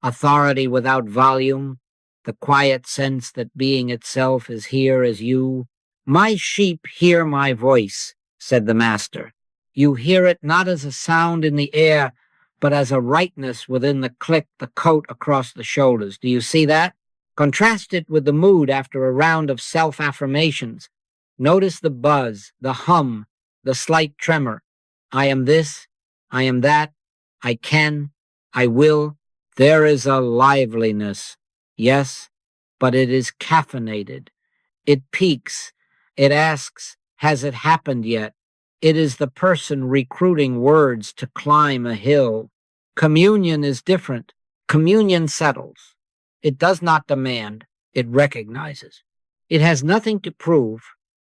Speaker 1: Authority without volume, the quiet sense that being itself is here as you. My sheep hear my voice, said the master. You hear it not as a sound in the air, but as a rightness within the click, the coat across the shoulders. Do you see that? Contrast it with the mood after a round of self-affirmations. Notice the buzz, the hum, the slight tremor. I am this, I am that, I can, I will. There is a liveliness, yes, but it is caffeinated. It peaks. It asks, has it happened yet? It is the person recruiting words to climb a hill. Communion is different. Communion settles. It does not demand. It recognizes. It has nothing to prove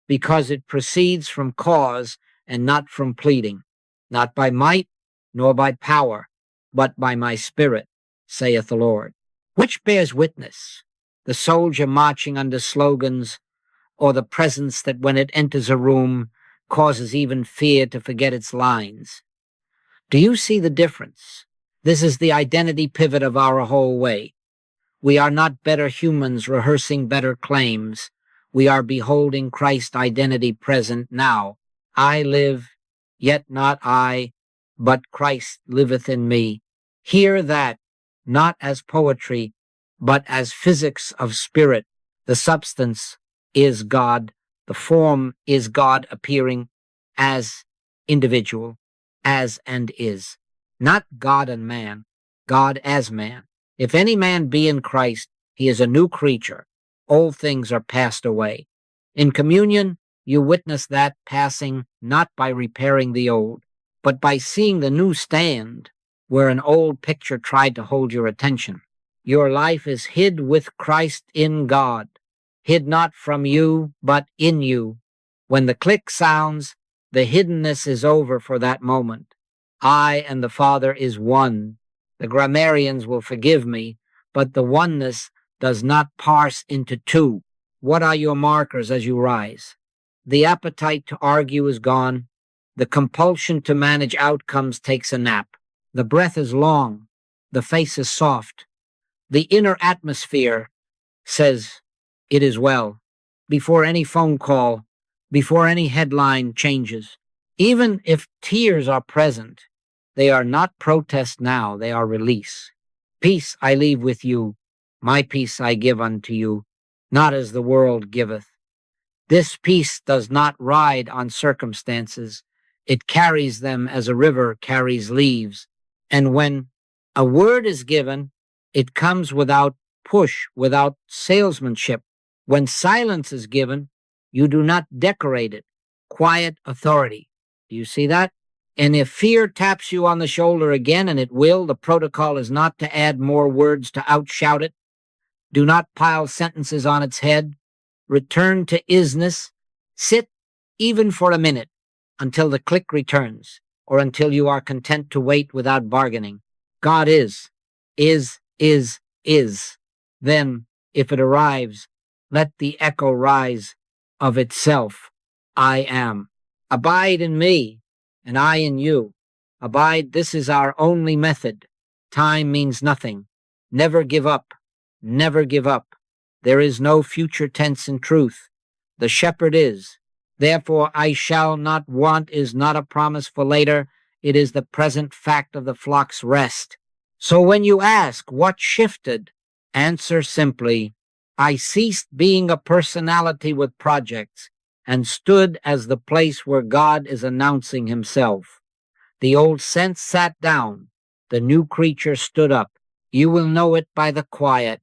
Speaker 1: because it proceeds from cause and not from pleading. Not by might, nor by power, but by my spirit, saith the Lord. Which bears witness? The soldier marching under slogans, or the presence that when it enters a room causes even fear to forget its lines? Do you see the difference? This is the identity pivot of our whole way. We are not better humans rehearsing better claims. We are beholding Christ's identity present now. I live, yet not I, but Christ liveth in me. Hear that, not as poetry, but as physics of spirit. The substance is God. The form is God appearing as individual, as and is. Not God and man, God as man. If any man be in Christ, he is a new creature. Old things are passed away. In communion, you witness that passing not by repairing the old, but by seeing the new stand where an old picture tried to hold your attention. Your life is hid with Christ in God, hid not from you, but in you. When the click sounds, the hiddenness is over for that moment. I and the Father is one. The grammarians will forgive me, but the oneness does not parse into two. What are your markers as you rise? The appetite to argue is gone. The compulsion to manage outcomes takes a nap. The breath is long. The face is soft. The inner atmosphere says, it is well. Before any phone call, before any headline changes. Even if tears are present, they are not protest now, they are release. Peace I leave with you, my peace I give unto you, not as the world giveth. This peace does not ride on circumstances. It carries them as a river carries leaves. And when a word is given, it comes without push, without salesmanship. When silence is given, you do not decorate it. Quiet authority. Do you see that? And if fear taps you on the shoulder again, and it will, the protocol is not to add more words to outshout it. Do not pile sentences on its head. Return to isness. Sit even for a minute until the click returns, or until you are content to wait without bargaining. God is. Then, if it arrives, let the echo rise of itself. I am. Abide in me, and I in you. Abide, this is our only method. Time means nothing. Never give up. Never give up. There is no future tense in truth. The shepherd is. Therefore, I shall not want is not a promise for later. It is the present fact of the flock's rest. So when you ask what shifted, answer simply, I ceased being a personality with projects and stood as the place where God is announcing himself. The old sense sat down. The new creature stood up. You will know it by the quiet,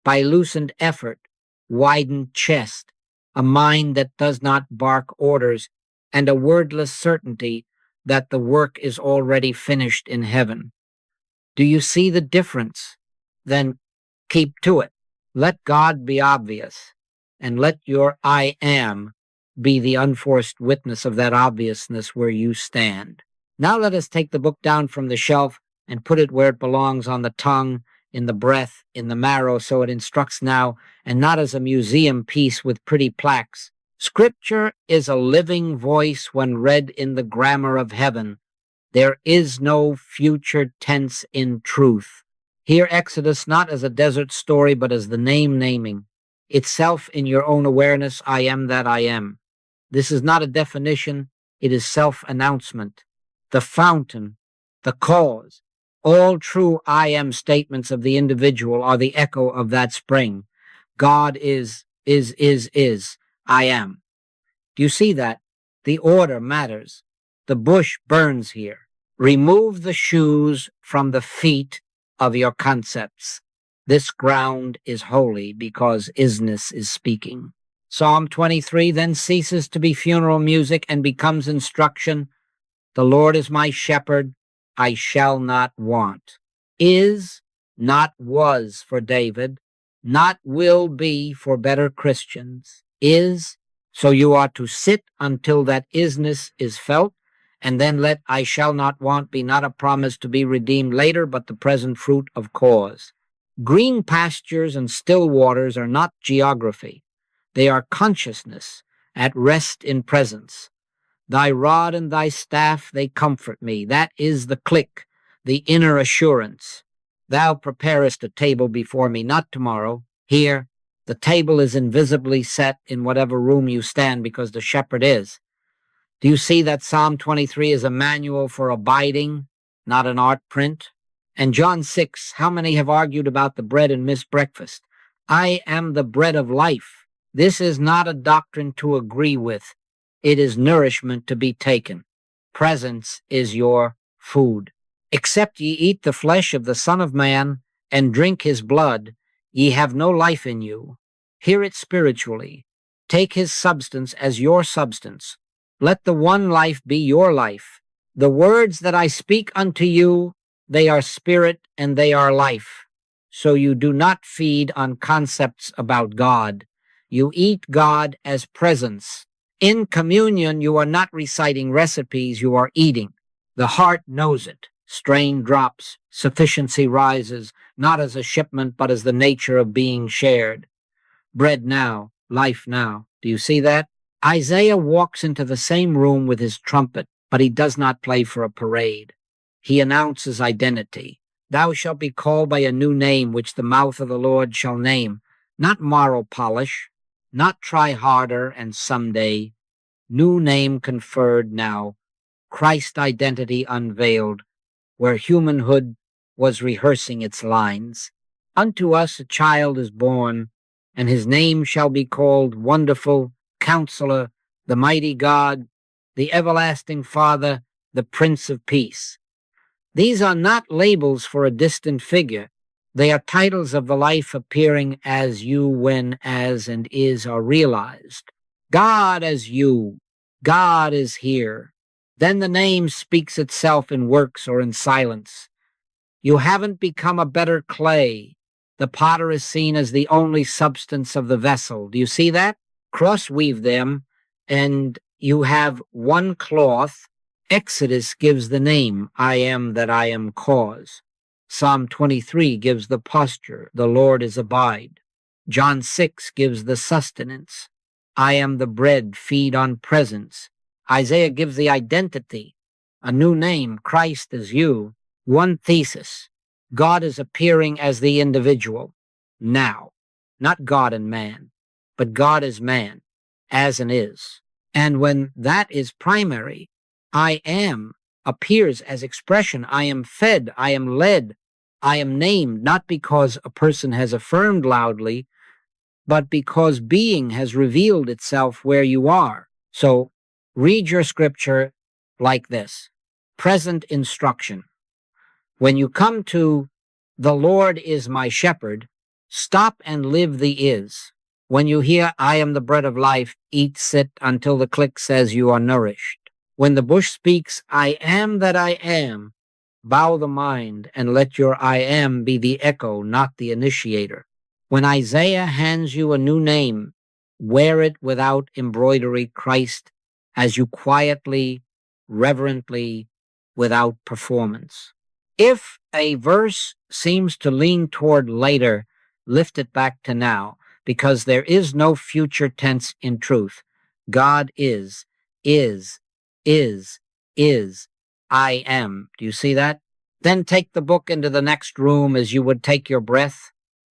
Speaker 1: by loosened effort, widened chest, a mind that does not bark orders, and a wordless certainty that the work is already finished in heaven. Do you see the difference? Then keep to it. Let God be obvious, and let your I am be the unforced witness of that obviousness where you stand. Now let us take the book down from the shelf and put it where it belongs, on the tongue, in the breath, in the marrow, so it instructs now, and not as a museum piece with pretty plaques. Scripture is a living voice when read in the grammar of heaven. There is no future tense in truth. Hear Exodus not as a desert story, but as the naming. Itself in your own awareness, I am that I am. This is not a definition, it is self-announcement. The fountain, the cause, all true I am statements of the individual are the echo of that spring. God is, I am. Do you see that? The order matters. The bush burns here. Remove the shoes from the feet of your concepts. This ground is holy because isness is speaking. Psalm 23 then ceases to be funeral music and becomes instruction. The Lord is my shepherd, I shall not want. Is, not was for David, not will be for better Christians. Is, so you are to sit until that isness is felt, and then let I shall not want be not a promise to be redeemed later, but the present fruit of cause. Green pastures and still waters are not geography. They are consciousness at rest in presence. Thy rod and thy staff, they comfort me. That is the click, the inner assurance. Thou preparest a table before me, not tomorrow. Here, the table is invisibly set in whatever room you stand because the shepherd is. Do you see that Psalm 23 is a manual for abiding, not an art print? And John 6, how many have argued about the bread and missed breakfast? I am the bread of life. This is not a doctrine to agree with. It is nourishment to be taken. Presence is your food. Except ye eat the flesh of the Son of Man and drink his blood, ye have no life in you. Hear it spiritually. Take his substance as your substance. Let the one life be your life. The words that I speak unto you, they are spirit and they are life. So you do not feed on concepts about God. You eat God as presence. In communion, you are not reciting recipes, you are eating. The heart knows it. Strain drops, sufficiency rises, not as a shipment, but as the nature of being shared. Bread now, life now. Do you see that? Isaiah walks into the same room with his trumpet, but he does not play for a parade. He announces identity. Thou shalt be called by a new name, which the mouth of the Lord shall name. Not moral polish, not try harder and someday. New name conferred now. Christ identity unveiled, where humanhood was rehearsing its lines. Unto us a child is born, and his name shall be called Wonderful, Counselor, the Mighty God, the Everlasting Father, the Prince of Peace. These are not labels for a distant figure. They are titles of the life appearing as you when as and is are realized. God as you. God is here. Then the name speaks itself in works or in silence. You haven't become a better clay. The potter is seen as the only substance of the vessel. Do you see that? Cross-weave them, and you have one cloth. Exodus gives the name, I am that I am cause. Psalm 23 gives the posture, the Lord is abide. John 6 gives the sustenance. I am the bread, feed on presence. Isaiah gives the identity, a new name, Christ is you. One thesis, God is appearing as the individual, now, not God and man, but God as man, as and is. And when that is primary, I am appears as expression. I am fed, I am led, I am named, not because a person has affirmed loudly, but because being has revealed itself where you are. So read your scripture like this. Present instruction. When you come to "the Lord is my shepherd," stop and live the is. When you hear "I am the bread of life," eat, sit until the click says you are nourished. When the bush speaks "I am that I am," bow the mind and let your "I am" be the echo, not the initiator. When Isaiah hands you a new name, wear it without embroidery, Christ, as you quietly, reverently, without performance. If a verse seems to lean toward later, lift it back to now, because there is no future tense in truth. God is, is, is, I am. Do you see that? Then take the book into the next room as you would take your breath.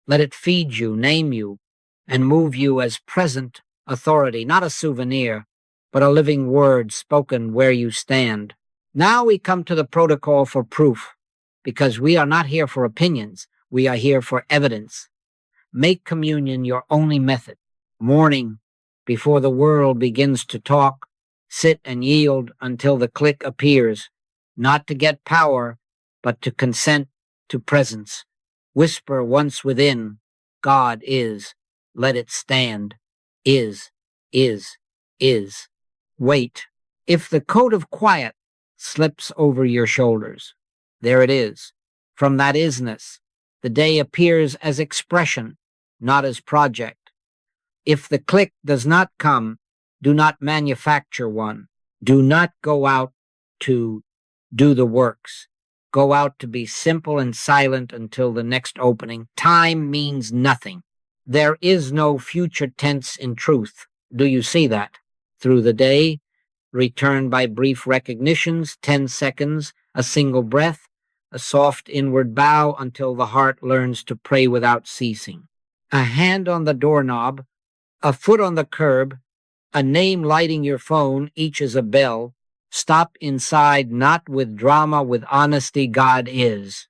Speaker 1: Let it feed you, name you, and move you as present authority, not a souvenir, but a living word spoken where you stand. Now we come to the protocol for proof, because we are not here for opinions. We are here for evidence. Make communion your only method. Morning, before the world begins to talk, sit and yield until the click appears, not to get power, but to consent to presence. Whisper once within, God is. Let it stand. Is. Wait. If the coat of quiet slips over your shoulders, there it is. From that isness, the day appears as expression, not as project. If the click does not come, do not manufacture one. Do not go out to do the works. Go out to be simple and silent until the next opening. Time means nothing. There is no future tense in truth. Do you see that? Through the day, return by brief recognitions, 10 seconds, a single breath, a soft inward bow until the heart learns to pray without ceasing. A hand on the doorknob, a foot on the curb, a name lighting your phone, each is a bell. Stop inside, not with drama, with honesty. God is.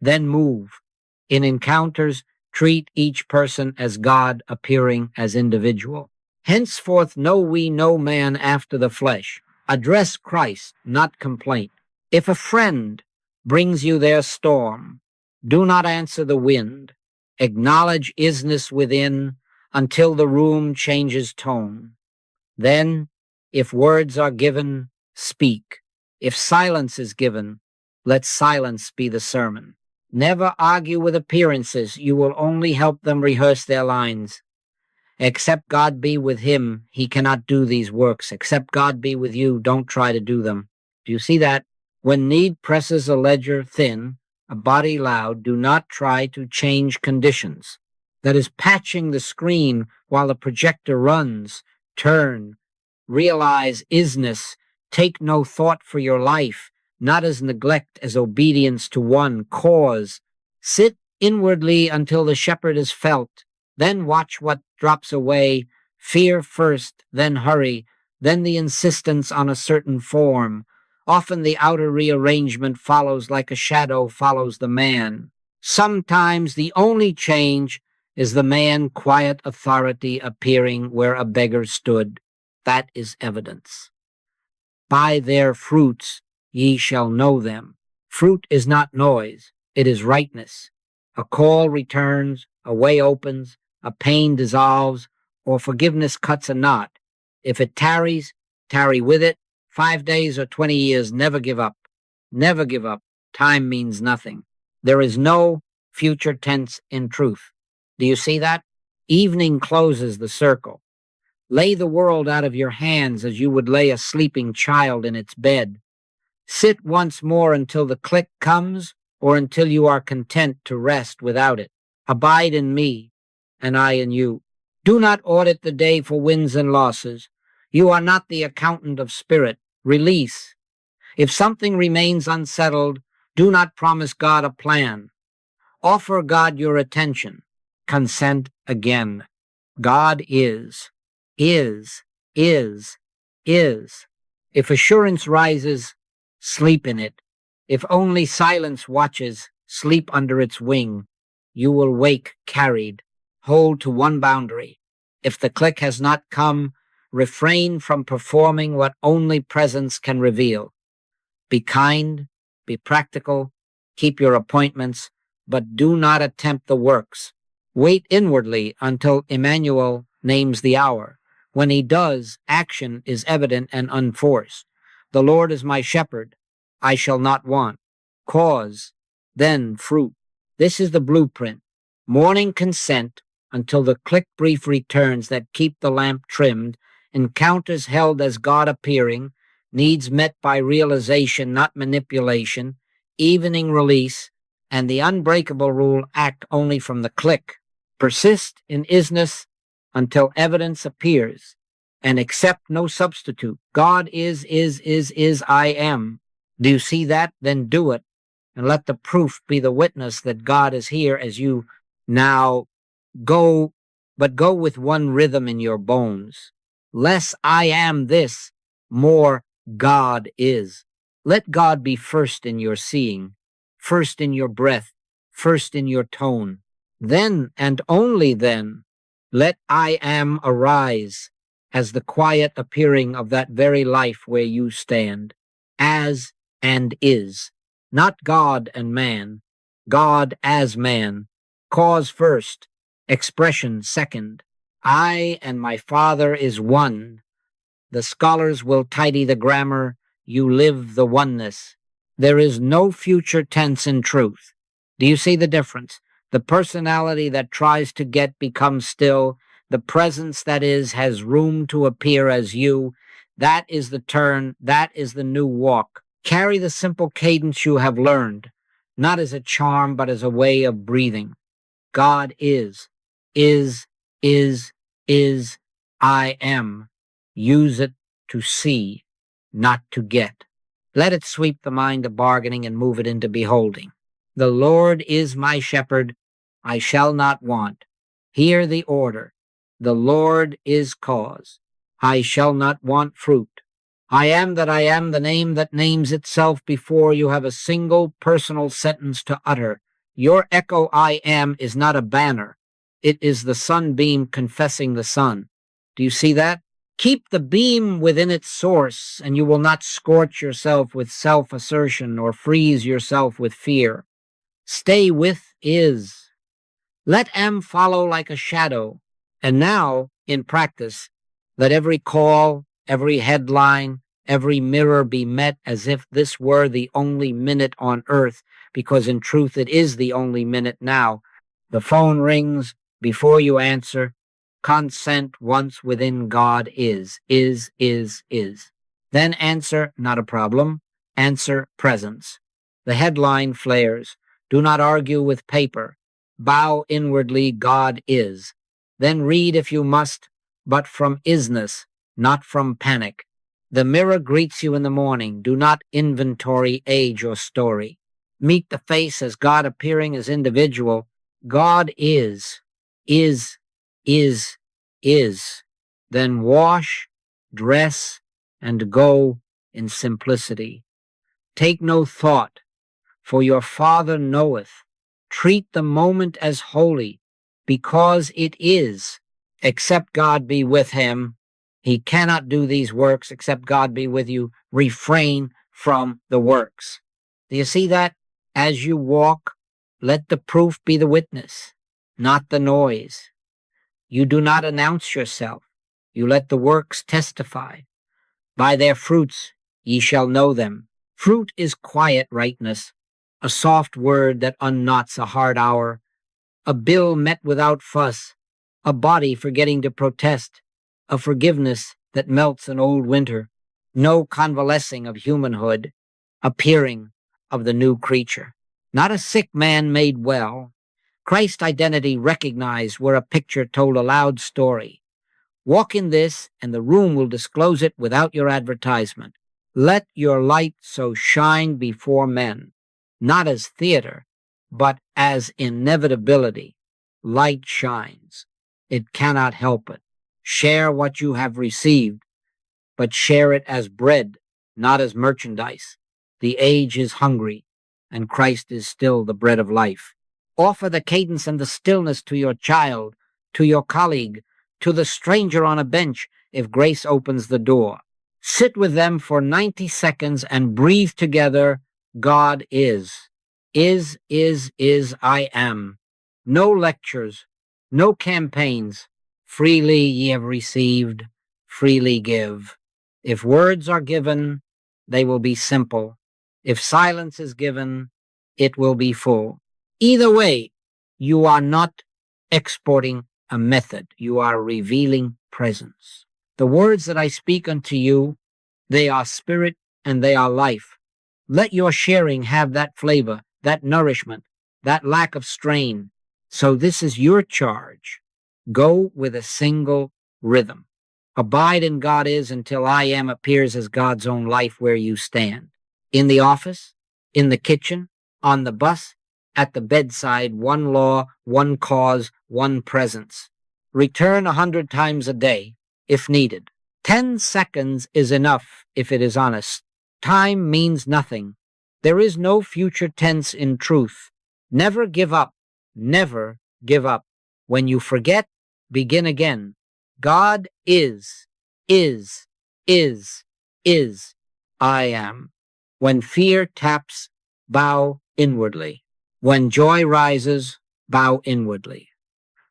Speaker 1: Then move. In encounters, treat each person as God appearing as individual. Henceforth know we no man after the flesh. Address Christ, not complaint. If a friend brings you their storm, do not answer the wind. Acknowledge isness within until the room changes tone. Then, if words are given, speak. If silence is given, let silence be the sermon. Never argue with appearances. You will only help them rehearse their lines. Except God be with him, he cannot do these works. Except God be with you, don't try to do them. Do you see that? When need presses a ledger thin, a body loud, do not try to change conditions. That is patching the screen while the projector runs. Turn. Realize isness. Take no thought for your life, not as neglect, as obedience to one cause. Sit inwardly until the shepherd is felt. Then watch what drops away. Fear first, then hurry, then the insistence on a certain form. Often the outer rearrangement follows like a shadow follows the man. Sometimes the only change is the man quiet authority appearing where a beggar stood. That is evidence. By their fruits ye shall know them. Fruit is not noise, it is rightness. A call returns, a way opens, a pain dissolves, or forgiveness cuts a knot. If it tarries, tarry with it. 5 days or 20 years, never give up. Never give up. Time means nothing. There is no future tense in truth. Do you see that? Evening closes the circle. Lay the world out of your hands as you would lay a sleeping child in its bed. Sit once more until the click comes, or until you are content to rest without it. Abide in me, and I in you. Do not audit the day for wins and losses. You are not the accountant of spirit. Release. If something remains unsettled, do not promise God a plan. Offer God your attention. Consent again. God is. If assurance rises, sleep in it. If only silence watches, sleep under its wing. you will wake carried. Hold to one boundary. If the click has not come, refrain from performing what only presence can reveal. Be kind, be practical, keep your appointments, but do not attempt the works. Wait inwardly until Emmanuel names the hour. When he does, action is evident and unforced. The Lord is my shepherd, I shall not want. Cause, then fruit. This is the blueprint. Morning consent until the click brief returns that keep the lamp trimmed, encounters held as God appearing, needs met by realization, not manipulation, evening release, and the unbreakable rule: act only from the click. Persist in isness until evidence appears, and accept no substitute. God is, I am. Do you see that? Then do it, and let the proof be the witness that God is here as you now go, but go with one rhythm in your bones. Less I am this, more God is. Let God be first in your seeing, first in your breath, first in your tone. Then, and only then, let I am arise as the quiet appearing of that very life where you stand, as and is, not God and man, God as man, cause first, expression second. I and my Father is one. The scholars will tidy the grammar, you live the oneness. There is no future tense in truth. Do you see the difference? The personality that tries to get becomes still. The presence that is has room to appear as you. That is the turn. That is the new walk. Carry the simple cadence you have learned, not as a charm, but as a way of breathing. God is, I am. Use it to see, not to get. Let it sweep the mind of bargaining and move it into beholding. The Lord is my shepherd, I shall not want. Hear the order. The Lord is cause. I shall not want fruit. I am that I am, the name that names itself before you have a single personal sentence to utter. Your echo I am is not a banner. It is the sunbeam confessing the sun. Do you see that? Keep the beam within its source, and you will not scorch yourself with self-assertion or freeze yourself with fear. Stay with is. Let am follow like a shadow. And now, in practice, let every call, every headline, every mirror be met as if this were the only minute on earth, because in truth it is the only minute now. The phone rings before you answer. Consent once within God is. Then answer, not a problem. Answer, presence. The headline flares. Do not argue with paper. Bow inwardly, God is. Then read if you must, but from isness, not from panic. The mirror greets you in the morning. Do not inventory age or story. Meet the face as God appearing as individual. God is. Then wash, dress, and go in simplicity. Take no thought, for your Father knoweth. Treat the moment as holy, because it is. Except God be with him, he cannot do these works. Except God be with you, refrain from the works. Do you see that? As you walk, let the proof be the witness, not the noise. You do not announce yourself. You let the works testify. By their fruits ye shall know them. Fruit is quiet rightness, a soft word that unknots a hard hour, a bill met without fuss, a body forgetting to protest, a forgiveness that melts an old winter, no convalescing of humanhood, appearing of the new creature. Not a sick man made well. Christ's identity recognized where a picture told a loud story. Walk in this, and the room will disclose it without your advertisement. Let your light so shine before men, not as theater, but as inevitability. Light shines. It cannot help it. Share what you have received, but share it as bread, not as merchandise. The age is hungry, and Christ is still the bread of life. Offer the cadence and the stillness to your child, to your colleague, to the stranger on a bench if grace opens the door. Sit with them for 90 seconds and breathe together. God is, I am. No lectures, no campaigns. Freely ye have received, freely give. If words are given, they will be simple. If silence is given, it will be full. Either way, you are not exporting a method. You are revealing presence. The words that I speak unto you, they are spirit and they are life. Let your sharing have that flavor, that nourishment, that lack of strain. So this is your charge. Go with a single rhythm. Abide in God is until I am appears as God's own life where you stand. In the office, in the kitchen, on the bus, at the bedside, one law, one cause, one presence. Return 100 times a day, if needed. 10 seconds is enough if it is honest. Time means nothing. There is no future tense in truth. Never give up. Never give up. When you forget, begin again. God is, I am. When fear taps, bow inwardly. When joy rises, bow inwardly.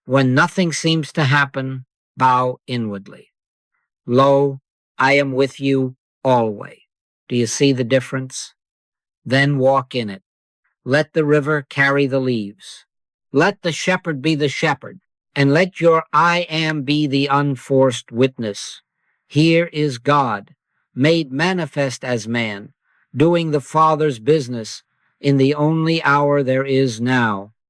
Speaker 1: When nothing seems to happen, bow inwardly. Lo, I am with you always. Do you see the difference? Then walk in it. Let the river carry the leaves. Let the shepherd be the shepherd, and let your I am be the unforced witness. Here is God, made manifest as man, doing the Father's business in the only hour there is now.